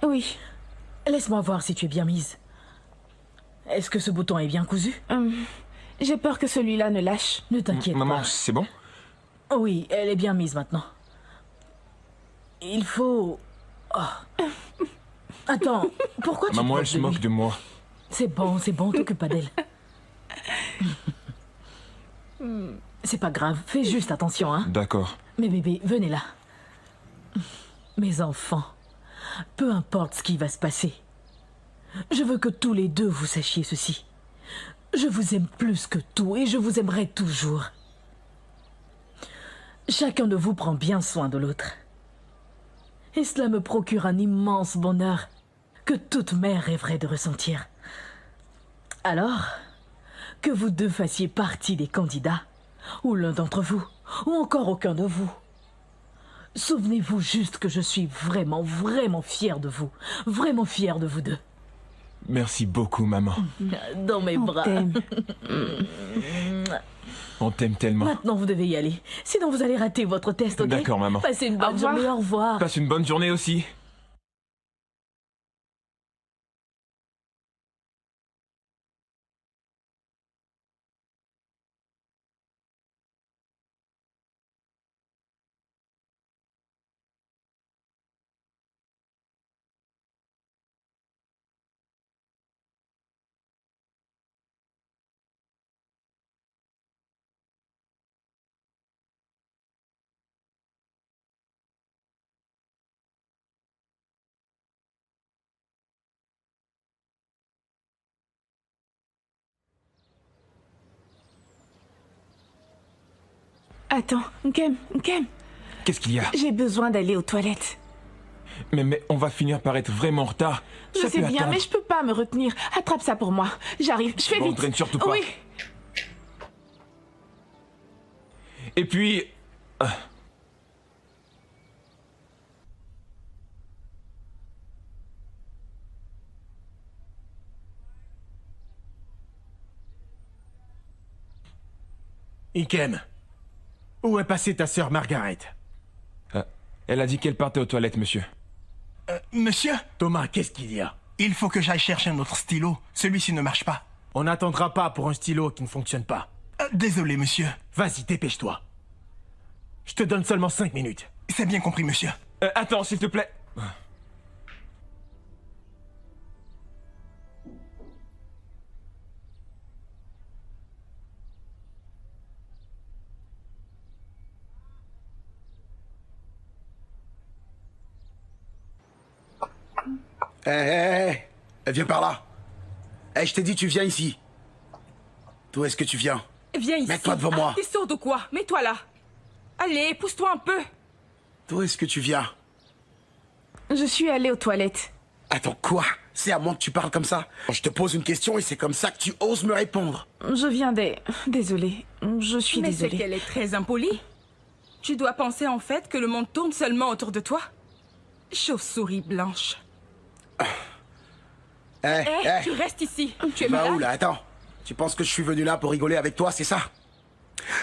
Oui. Laisse-moi voir si tu es bien mise. Est-ce que ce bouton est bien cousu? J'ai peur que celui-là ne lâche. Ne t'inquiète pas. Maman, c'est bon? Oui, elle est bien mise maintenant. Il faut... Oh. Attends, pourquoi tu te Maman, elle moques se de moque lui? de moi. C'est bon, t'occupe pas d'elle. C'est pas grave, fais juste attention, hein. D'accord. Mes bébés, venez là. Mes enfants, peu importe ce qui va se passer, je veux que tous les deux vous sachiez ceci. Je vous aime plus que tout et je vous aimerai toujours. Chacun de vous prend bien soin de l'autre. Et cela me procure un immense bonheur que toute mère rêverait de ressentir. Alors, que vous deux fassiez partie des candidats, ou l'un d'entre vous, ou encore aucun de vous. Souvenez-vous juste que je suis vraiment, vraiment fière de vous. Vraiment fière de vous deux. Merci beaucoup, maman. Dans mes bras. On t'aime tellement. Maintenant, vous devez y aller. Sinon, vous allez rater votre test, ok? D'accord, maman. Passez une bonne journée, au revoir. Passe une bonne journée aussi. Attends, Nkem. Qu'est-ce qu'il y a? J'ai besoin d'aller aux toilettes. Mais on va finir par être vraiment en retard. Je Ça sais peut bien, attendre. mais je peux pas me retenir. Attrape ça pour moi. J'arrive, je fais Bon, vite. traîne surtout pas. Oui. Et puis... Ikem, où est passée ta sœur Margaret? Elle a dit qu'elle partait aux toilettes, monsieur. Monsieur? Thomas, qu'est-ce qu'il y a? Il faut que j'aille chercher un autre stylo. Celui-ci ne marche pas. On n'attendra pas pour un stylo qui ne fonctionne pas. Désolé, monsieur. Vas-y, dépêche-toi. Je te donne seulement 5 minutes. C'est bien compris, monsieur. Attends, s'il te plaît. Hé, viens par là. Hé, je t'ai dit, tu viens ici. D'où est-ce que tu viens? Viens ici. Mets-toi devant moi. T'es sourd ou quoi? Mets-toi là. Allez, pousse-toi un peu. D'où est-ce que tu viens? Je suis allée aux toilettes. Attends, quoi? C'est à moi que tu parles comme ça? Je te pose une question et c'est comme ça que tu oses me répondre. Je viens des... Désolée. Je suis Mais désolée. c'est qu'elle est très impolie. Tu dois penser en fait que le monde tourne seulement autour de toi. Chauve-souris blanche. Tu restes ici. Tu es Bah malade. où là? Attends. Tu penses que je suis venu là pour rigoler avec toi, c'est ça?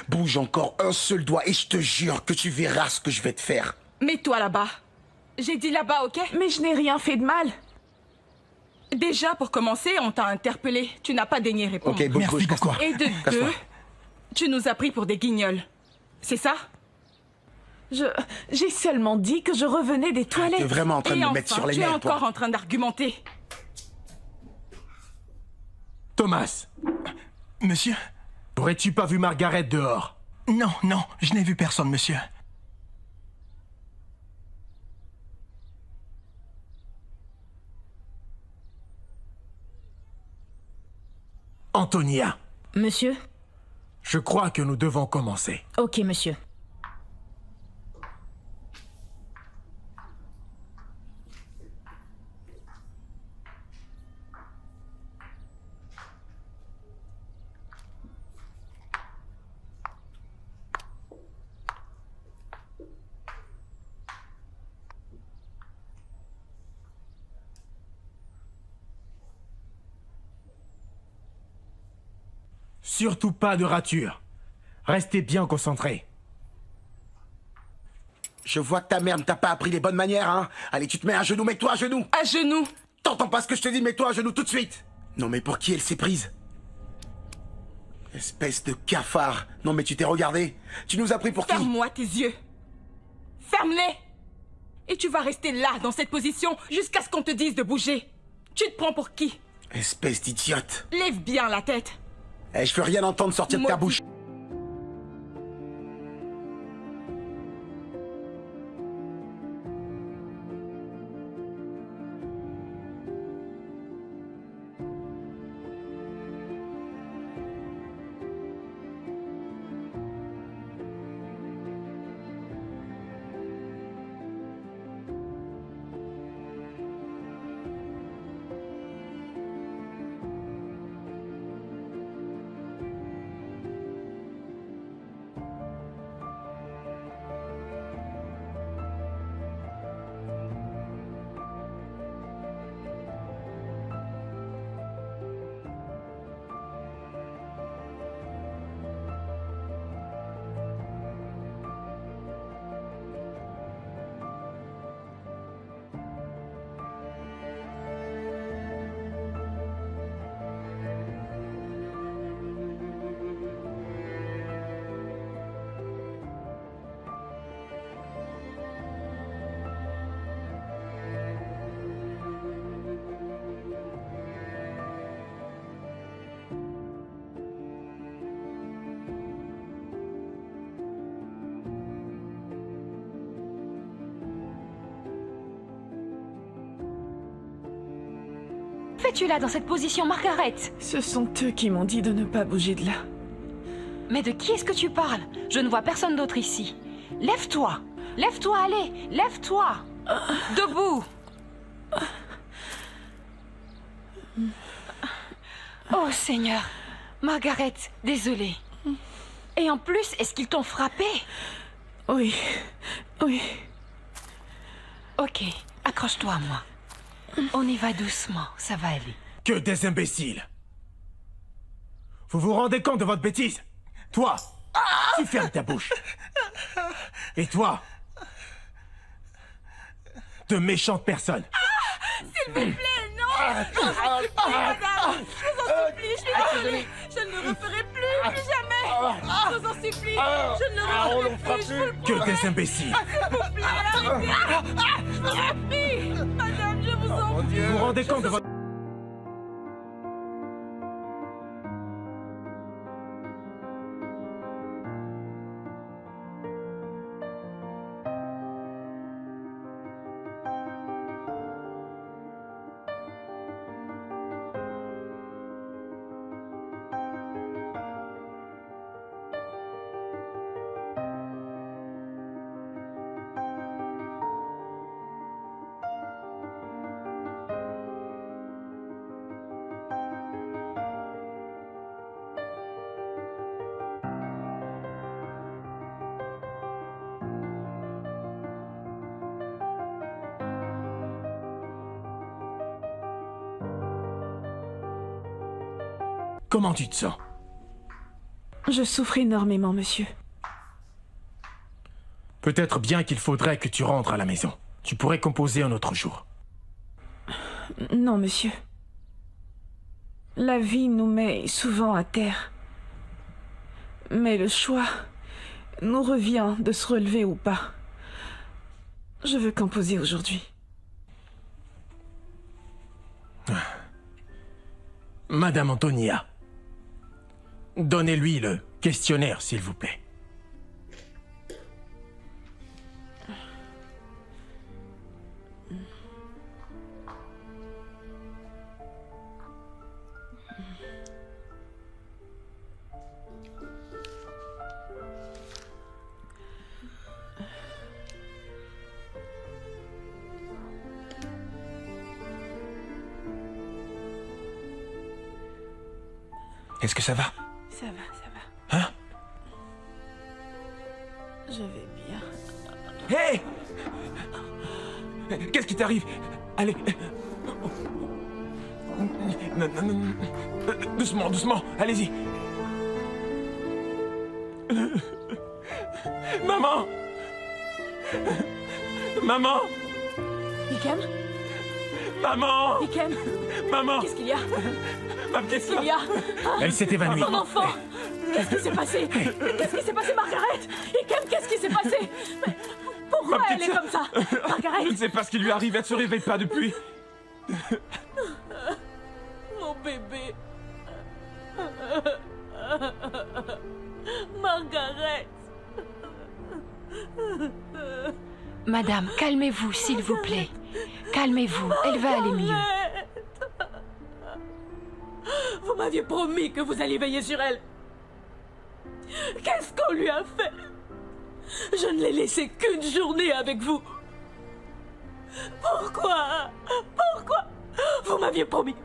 Bouge encore un seul doigt et je te jure que tu verras ce que je vais te faire. Mets-toi là-bas. J'ai dit là-bas, ok? Mais je n'ai rien fait de mal. Déjà, pour commencer, on t'a interpellé. Tu n'as pas daigné répondre. Ok, bouge, bouge, casse-toi. Et de Casse-toi. deux, tu nous as pris pour des guignols. C'est ça? J'ai seulement dit que je revenais des toilettes. T'es vraiment en train de Et me enfin, mettre sur les tu es nerfs, encore toi. en train d'argumenter. Thomas, Monsieur? aurais-tu pas vu Margaret dehors? Non, je n'ai vu personne, monsieur. Antonia, Monsieur? je crois que nous devons commencer. Ok, monsieur. Surtout pas de rature. Restez bien concentrés. Je vois que ta mère ne t'a pas appris les bonnes manières, hein. Allez, tu te mets à genoux, mets-toi à genoux. À genoux. T'entends pas ce que je te dis, mets-toi à genoux tout de suite. Non mais pour qui elle s'est prise? Espèce de cafard. Non mais tu t'es regardé. Tu nous as pris pour qui? Ferme-moi tes yeux. Ferme-les. Et tu vas rester là, dans cette position, jusqu'à ce qu'on te dise de bouger. Tu te prends pour qui? Espèce d'idiote. Lève bien la tête. Eh, je veux rien entendre sortir de ta bouche. Fais-tu là dans cette position, Margaret? Ce sont eux qui m'ont dit de ne pas bouger de là. Mais de qui est-ce que tu parles? Je ne vois personne d'autre ici. Lève-toi. Lève-toi, allez. Lève-toi. Debout. Oh Seigneur. Margaret, désolée. Et en plus, est-ce qu'ils t'ont frappé? Oui. Oui. Ok, accroche-toi à moi. On y va doucement, ça va aller. Que des imbéciles! Vous vous rendez compte de votre bêtise? Toi, tu fermes ta bouche. Et toi, de méchantes personnes. S'il vous plaît, non! Je vous en supplie, madame! Je vous en supplie, je suis désolée! Je ne le referai plus jamais! Je vous en supplie! Je ne le referai plus, je vous le promets! Que des imbéciles! S'il vous plaît, arrêtez! Je vous en prie! Madame, je vous en prie! Vous vous rendez compte de votre... Comment tu te sens? Je souffre énormément, monsieur. Peut-être bien qu'il faudrait que tu rentres à la maison. Tu pourrais composer un autre jour. Non, monsieur. La vie nous met souvent à terre. Mais le choix nous revient de se relever ou pas. Je veux composer aujourd'hui. Madame Antonia, donnez-lui le questionnaire, s'il vous plaît. Est-ce que ça va? Ça va, ça va. Hein? Je vais bien. Hé! Qu'est-ce qui t'arrive? Allez. Non, non, non. Doucement, doucement. Allez-y. Maman! Maman! Ikem? Maman! Ikem? Maman! Qu'est-ce qu'il y a? Qu'est-ce qu'il y a? Elle s'est évanouie. Mon enfant! Qu'est-ce qui s'est passé? Qu'est-ce qui s'est passé, Margaret? Ikem, qu'est-ce qui s'est passé? Mais pourquoi Ma elle petite est comme ça? Margaret? Je ne sais pas ce qui lui arrive, elle ne se réveille pas depuis. Mon bébé. Margaret. Madame, calmez-vous, s'il vous plaît. Calmez-vous, elle va aller mieux. Vous m'aviez promis que vous alliez veiller sur elle. Qu'est-ce qu'on lui a fait? Je ne l'ai laissée qu'une journée avec vous. Pourquoi? Pourquoi? Vous m'aviez promis.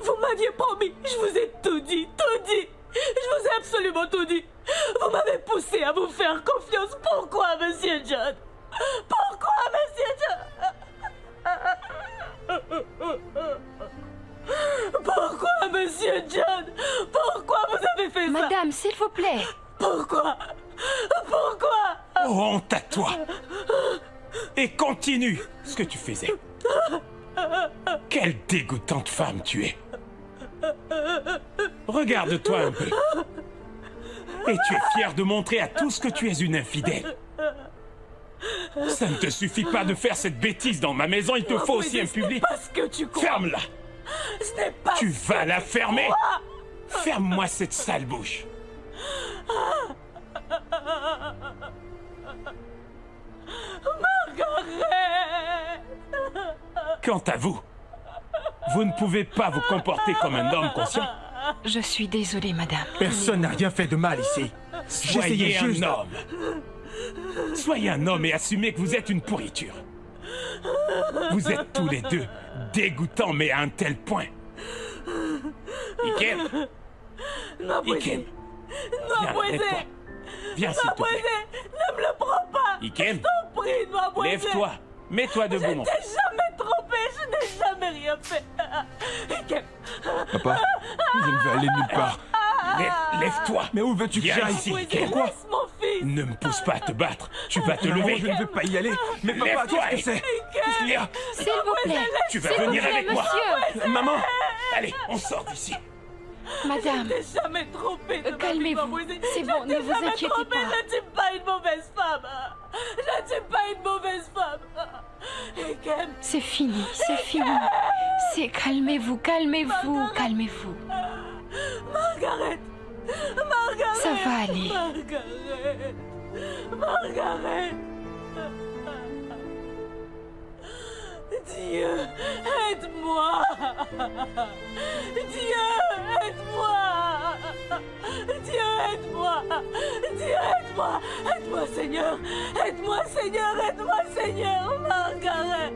Vous m'aviez promis. Je vous ai tout dit, tout dit. Je vous ai absolument tout dit. Vous m'avez poussé à vous faire confiance. Pourquoi, Monsieur John? Pourquoi, Monsieur John? Pourquoi, Monsieur John? Pourquoi vous avez fait ça? Madame, s'il vous plaît. Pourquoi? Pourquoi? Oh, honte à toi! Et continue ce que tu faisais. Quelle dégoûtante femme tu es. Regarde-toi un peu. Et tu es fière de montrer à tous que tu es une infidèle. Ça ne te suffit pas de faire cette bêtise dans ma maison, il te faut aussi un public. Parce que tu crois. Ferme-la. Ce n'est pas. Tu vas la fermer. Ferme-moi cette sale bouche. Margaret. Quant à vous, vous ne pouvez pas vous comporter comme un homme conscient. Je suis désolée, madame. Personne n'a rien fait de mal ici. J'essayais Soyez juste. un homme. Soyez un homme et assumez que vous êtes une pourriture. Vous êtes tous les deux dégoûtants, mais à un tel point. Ikem. Ikem. Viens, lève-toi. Viens, s'il te plaît. Ne me le prends pas. Ikem. Je t'en prie, Noiseboisé. Lève-toi. Mets-toi debout, mon Je fils. t'ai jamais trompé. Je n'ai jamais rien fait. Ikem. Papa, je ne vais aller nulle part. Lève-toi. Mais où veux-tu que Viens j'aille ici. Pourquoi? Laisse mon fils. Ne me pousse pas à te battre. Tu vas te Non, lever. je ne veux pas y aller. Mais papa, Lève-toi. qu'est-ce que c'est? Qu'est-ce qu'il y a? S'il vous plaît. Tu vas S'il vous venir plaît, avec moi. monsieur. Maman. Allez, on sort d'ici. Madame. Je t'ai jamais trompé de ma vie, Calmez-vous. Noiseboisé. C'est bon, Je ne t'ai vous jamais inquiétez trompé. pas. Je ne suis pas une mauvaise femme. Je ne suis pas une mauvaise femme. Ikem. C'est fini, c'est fini. C'est calmez-vous, calmez-vous, calmez-vous. Margaret. Margaret. Ça va aller. Margaret. Margaret. Dieu, aide-moi. Dieu, aide-moi. Dieu, aide-moi. Dieu, aide-moi. Aide-moi, Seigneur. Aide-moi, Seigneur. Aide-moi, Seigneur. Margaret.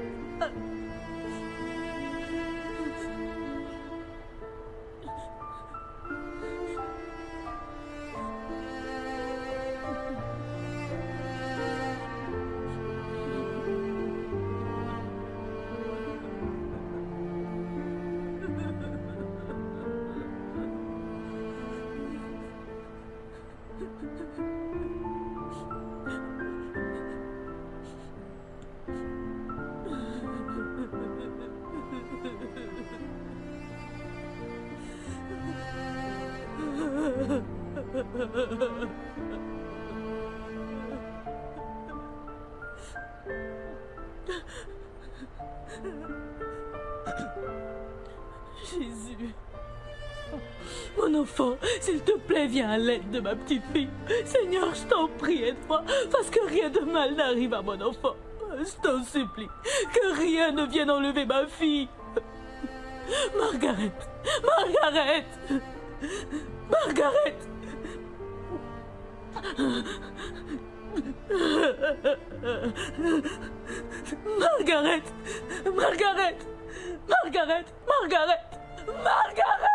Jésus. Mon enfant, s'il te plaît, viens à l'aide de ma petite fille. Seigneur, je t'en prie, aide-moi, parce que rien de mal n'arrive à mon enfant. Je t'en supplie, que rien ne vienne enlever ma fille. Margaret, Margaret, Margaret. Margaret, Margaret, Margaret, Margaret, Margaret.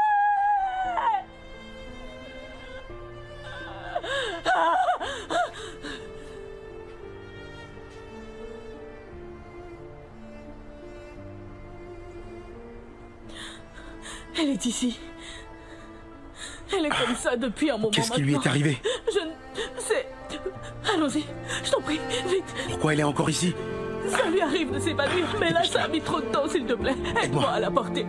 Elle est ici. Elle est comme ça depuis un moment. Qu'est-ce qui lui est maintenant. arrivé? Je ne... C'est... Allons-y, je t'en prie, vite. Pourquoi elle est encore ici? Ça lui arrive de s'évanouir, mais là, ça a mis trop de temps, s'il te plaît. Aide-moi à la porter.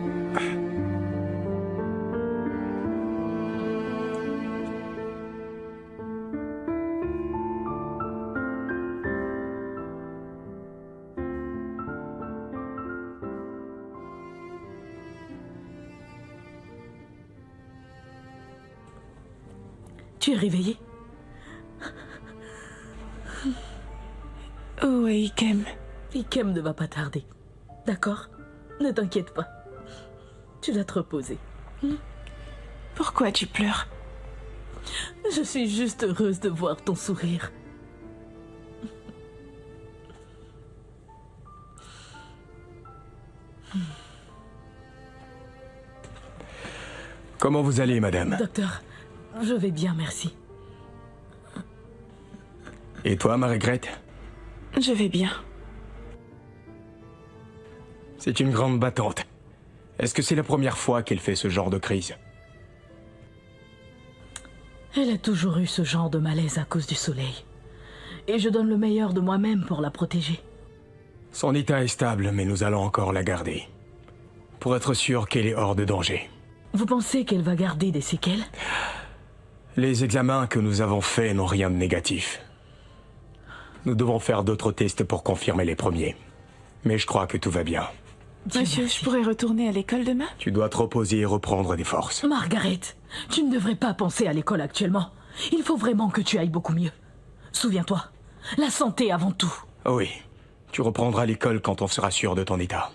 Tu es réveillée? Oui, Ikem. Ikem ne va pas tarder. D'accord? Ne t'inquiète pas. Tu dois te reposer. Pourquoi tu pleures? Je suis juste heureuse de voir ton sourire. Comment vous allez, madame? Docteur, je vais bien, merci. Et toi, Margaret? Je vais bien. C'est une grande battante. Est-ce que c'est la première fois qu'elle fait ce genre de crise? Elle a toujours eu ce genre de malaise à cause du soleil. Et je donne le meilleur de moi-même pour la protéger. Son état est stable, mais nous allons encore la garder. Pour être sûr qu'elle est hors de danger. Vous pensez qu'elle va garder des séquelles? Les examens que nous avons faits n'ont rien de négatif. Nous devons faire d'autres tests pour confirmer les premiers. Mais je crois que tout va bien. Monsieur, je pourrais retourner à l'école demain? Tu dois te reposer et reprendre des forces. Margaret, tu ne devrais pas penser à l'école actuellement. Il faut vraiment que tu ailles beaucoup mieux. Souviens-toi, la santé avant tout. Oui, tu reprendras l'école quand on sera sûr de ton état.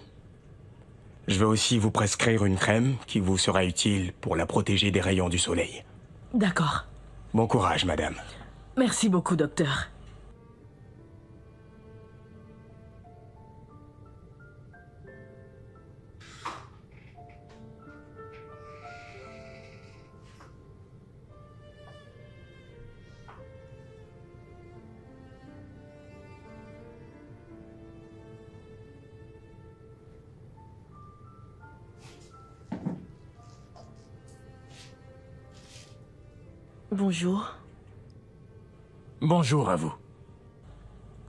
Je vais aussi vous prescrire une crème qui vous sera utile pour la protéger des rayons du soleil. D'accord. Bon courage, madame. Merci beaucoup, docteur. Bonjour. Bonjour à vous.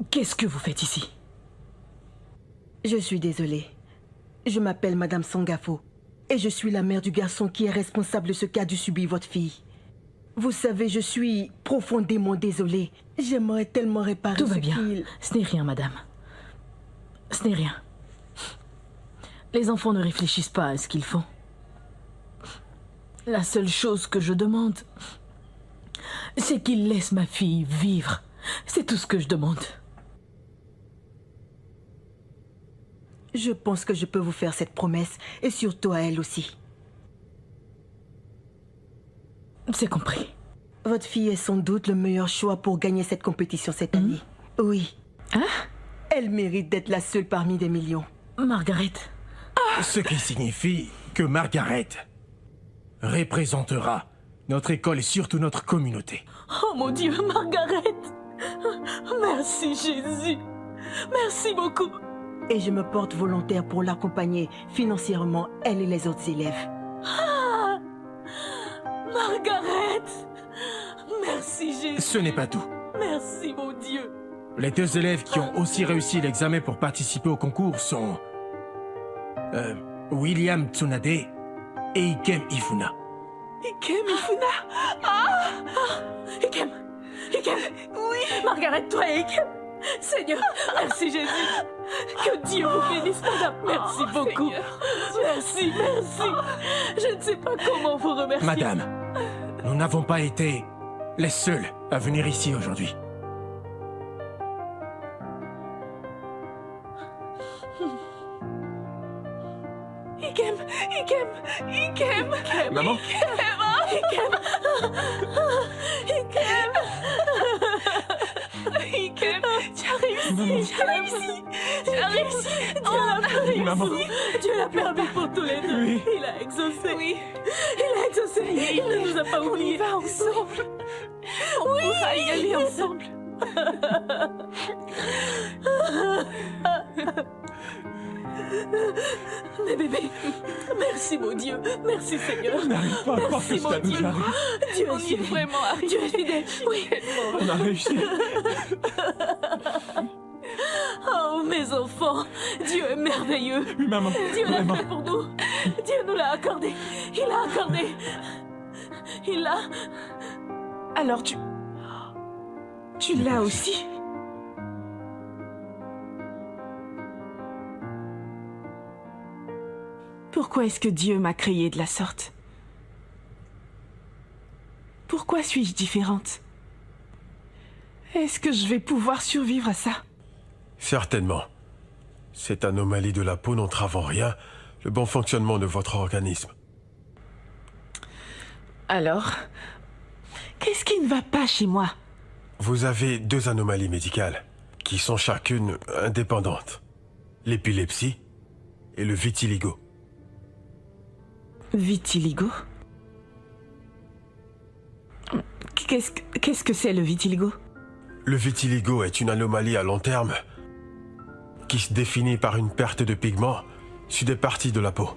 Qu'est-ce que vous faites ici? Je suis désolée. Je m'appelle Madame Sangafo et je suis la mère du garçon qui est responsable de ce qu'a dû subir votre fille. Vous savez, je suis profondément désolée. J'aimerais tellement réparer Tout va ce bien. qu'il... Ce n'est rien, madame. Ce n'est rien. Les enfants ne réfléchissent pas à ce qu'ils font. La seule chose que je demande, c'est qu'ils laissent ma fille vivre. C'est tout ce que je demande. Je pense que je peux vous faire cette promesse, et surtout à elle aussi. C'est compris. Votre fille est sans doute le meilleur choix pour gagner cette compétition cette année. Oui. Hein? Elle mérite d'être la seule parmi des millions. Margaret. Ce qui signifie que Margaret représentera notre école et surtout notre communauté. Oh mon Dieu, Margaret! Merci Jésus! Merci beaucoup! Et je me porte volontaire pour l'accompagner financièrement, elle et les autres élèves. Ah! Margaret! Merci Jésus! Ce n'est pas tout. Merci mon Dieu! Les deux élèves qui ont aussi réussi l'examen pour participer au concours sont... William Tsunade et Ikem Ifuna. Ikem Ifuna? Ah! Ikem! Ikem! Oui! Margaret, toi et Ikem! Seigneur, merci Jésus! Que Dieu vous bénisse, madame! Merci beaucoup! Seigneur. Merci, merci! Je ne sais pas comment vous remercier. Madame, nous n'avons pas été les seuls à venir ici aujourd'hui. Ikem! Ikem! Ikem! Maman? Ikem! Ikem! Ikem! Tu as réussi! Tu as réussi! Tu as réussi! Dieu l'a permis! Maman. Dieu l'a permis pour tous les deux! Oui. Il a exaucé! Oui! Il a exaucé! Il ne nous a pas oubliés! On y va ensemble! On pourra y aller ensemble! Mes bébés, merci mon Dieu, merci Seigneur. On n'arrive pas à croire que Merci mon cela nous Dieu. arrive. Dieu On est y est fidèle. vraiment arrivé. Dieu est fidèle. Oui. On a réussi. Oh mes enfants, Dieu est merveilleux. Oui, maman. Dieu l'a Vraiment. fait pour nous. Dieu nous l'a accordé. Il l'a accordé. Il l'a. Alors tu l'as aussi? Pourquoi est-ce que Dieu m'a créée de la sorte? Pourquoi suis-je différente? Est-ce que je vais pouvoir survivre à ça? Certainement. Cette anomalie de la peau n'entrave en rien le bon fonctionnement de votre organisme. Alors, qu'est-ce qui ne va pas chez moi? Vous avez 2 anomalies médicales, qui sont chacune indépendantes. L'épilepsie et le vitiligo. Vitiligo? Qu'est-ce que c'est le vitiligo? Le vitiligo est une anomalie à long terme qui se définit par une perte de pigments sur des parties de la peau.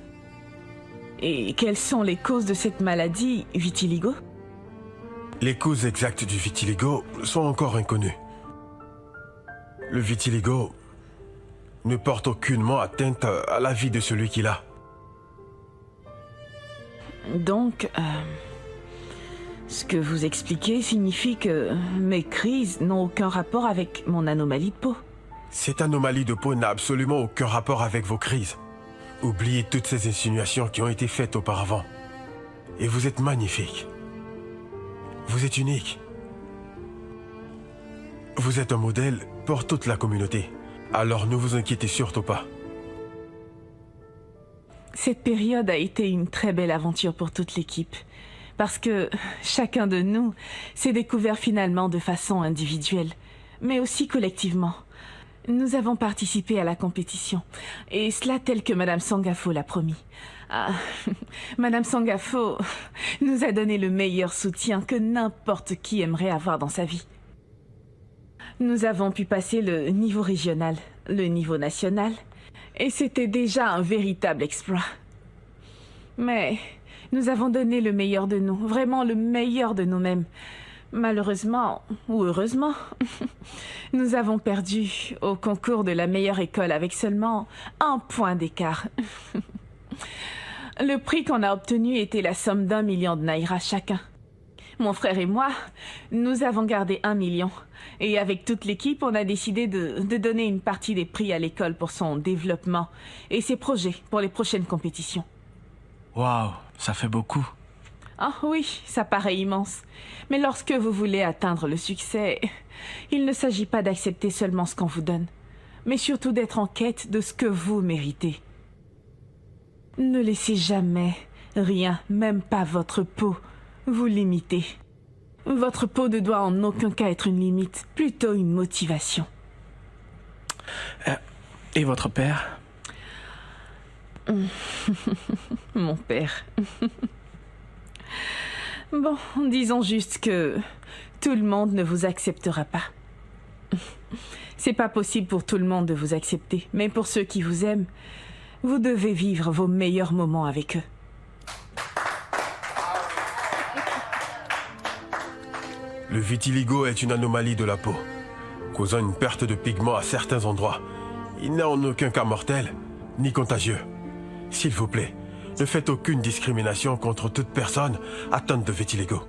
Et quelles sont les causes de cette maladie, vitiligo? Les causes exactes du vitiligo sont encore inconnues. Le vitiligo ne porte aucunement atteinte à la vie de celui qui l'a. Donc, ce que vous expliquez signifie que mes crises n'ont aucun rapport avec mon anomalie de peau. Cette anomalie de peau n'a absolument aucun rapport avec vos crises. Oubliez toutes ces insinuations qui ont été faites auparavant. Et vous êtes magnifique. Vous êtes unique. Vous êtes un modèle pour toute la communauté. Alors ne vous inquiétez surtout pas. Cette période a été une très belle aventure pour toute l'équipe. Parce que chacun de nous s'est découvert finalement de façon individuelle, mais aussi collectivement. Nous avons participé à la compétition, et cela tel que Madame Sangafo l'a promis. Ah, Madame Sangafo nous a donné le meilleur soutien que n'importe qui aimerait avoir dans sa vie. Nous avons pu passer le niveau régional, le niveau national, et c'était déjà un véritable exploit. Mais nous avons donné le meilleur de nous, vraiment le meilleur de nous-mêmes. Malheureusement, ou heureusement, nous avons perdu au concours de la meilleure école avec seulement 1 point d'écart. Le prix qu'on a obtenu était la somme d'1 million de naira chacun. Mon frère et moi, nous avons gardé 1 million. Et avec toute l'équipe, on a décidé de donner une partie des prix à l'école pour son développement et ses projets pour les prochaines compétitions. Waouh, ça fait beaucoup. Ah oui, ça paraît immense. Mais lorsque vous voulez atteindre le succès, il ne s'agit pas d'accepter seulement ce qu'on vous donne, mais surtout d'être en quête de ce que vous méritez. Ne laissez jamais rien, même pas votre peau, vous limiter. Votre peau ne doit en aucun cas être une limite, plutôt une motivation. Et votre père? Mon père. Bon, disons juste que tout le monde ne vous acceptera pas. C'est pas possible pour tout le monde de vous accepter, mais pour ceux qui vous aiment, vous devez vivre vos meilleurs moments avec eux. Le vitiligo est une anomalie de la peau, causant une perte de pigments à certains endroits. Il n'est en aucun cas mortel, ni contagieux. S'il vous plaît, ne faites aucune discrimination contre toute personne atteinte de vitiligo.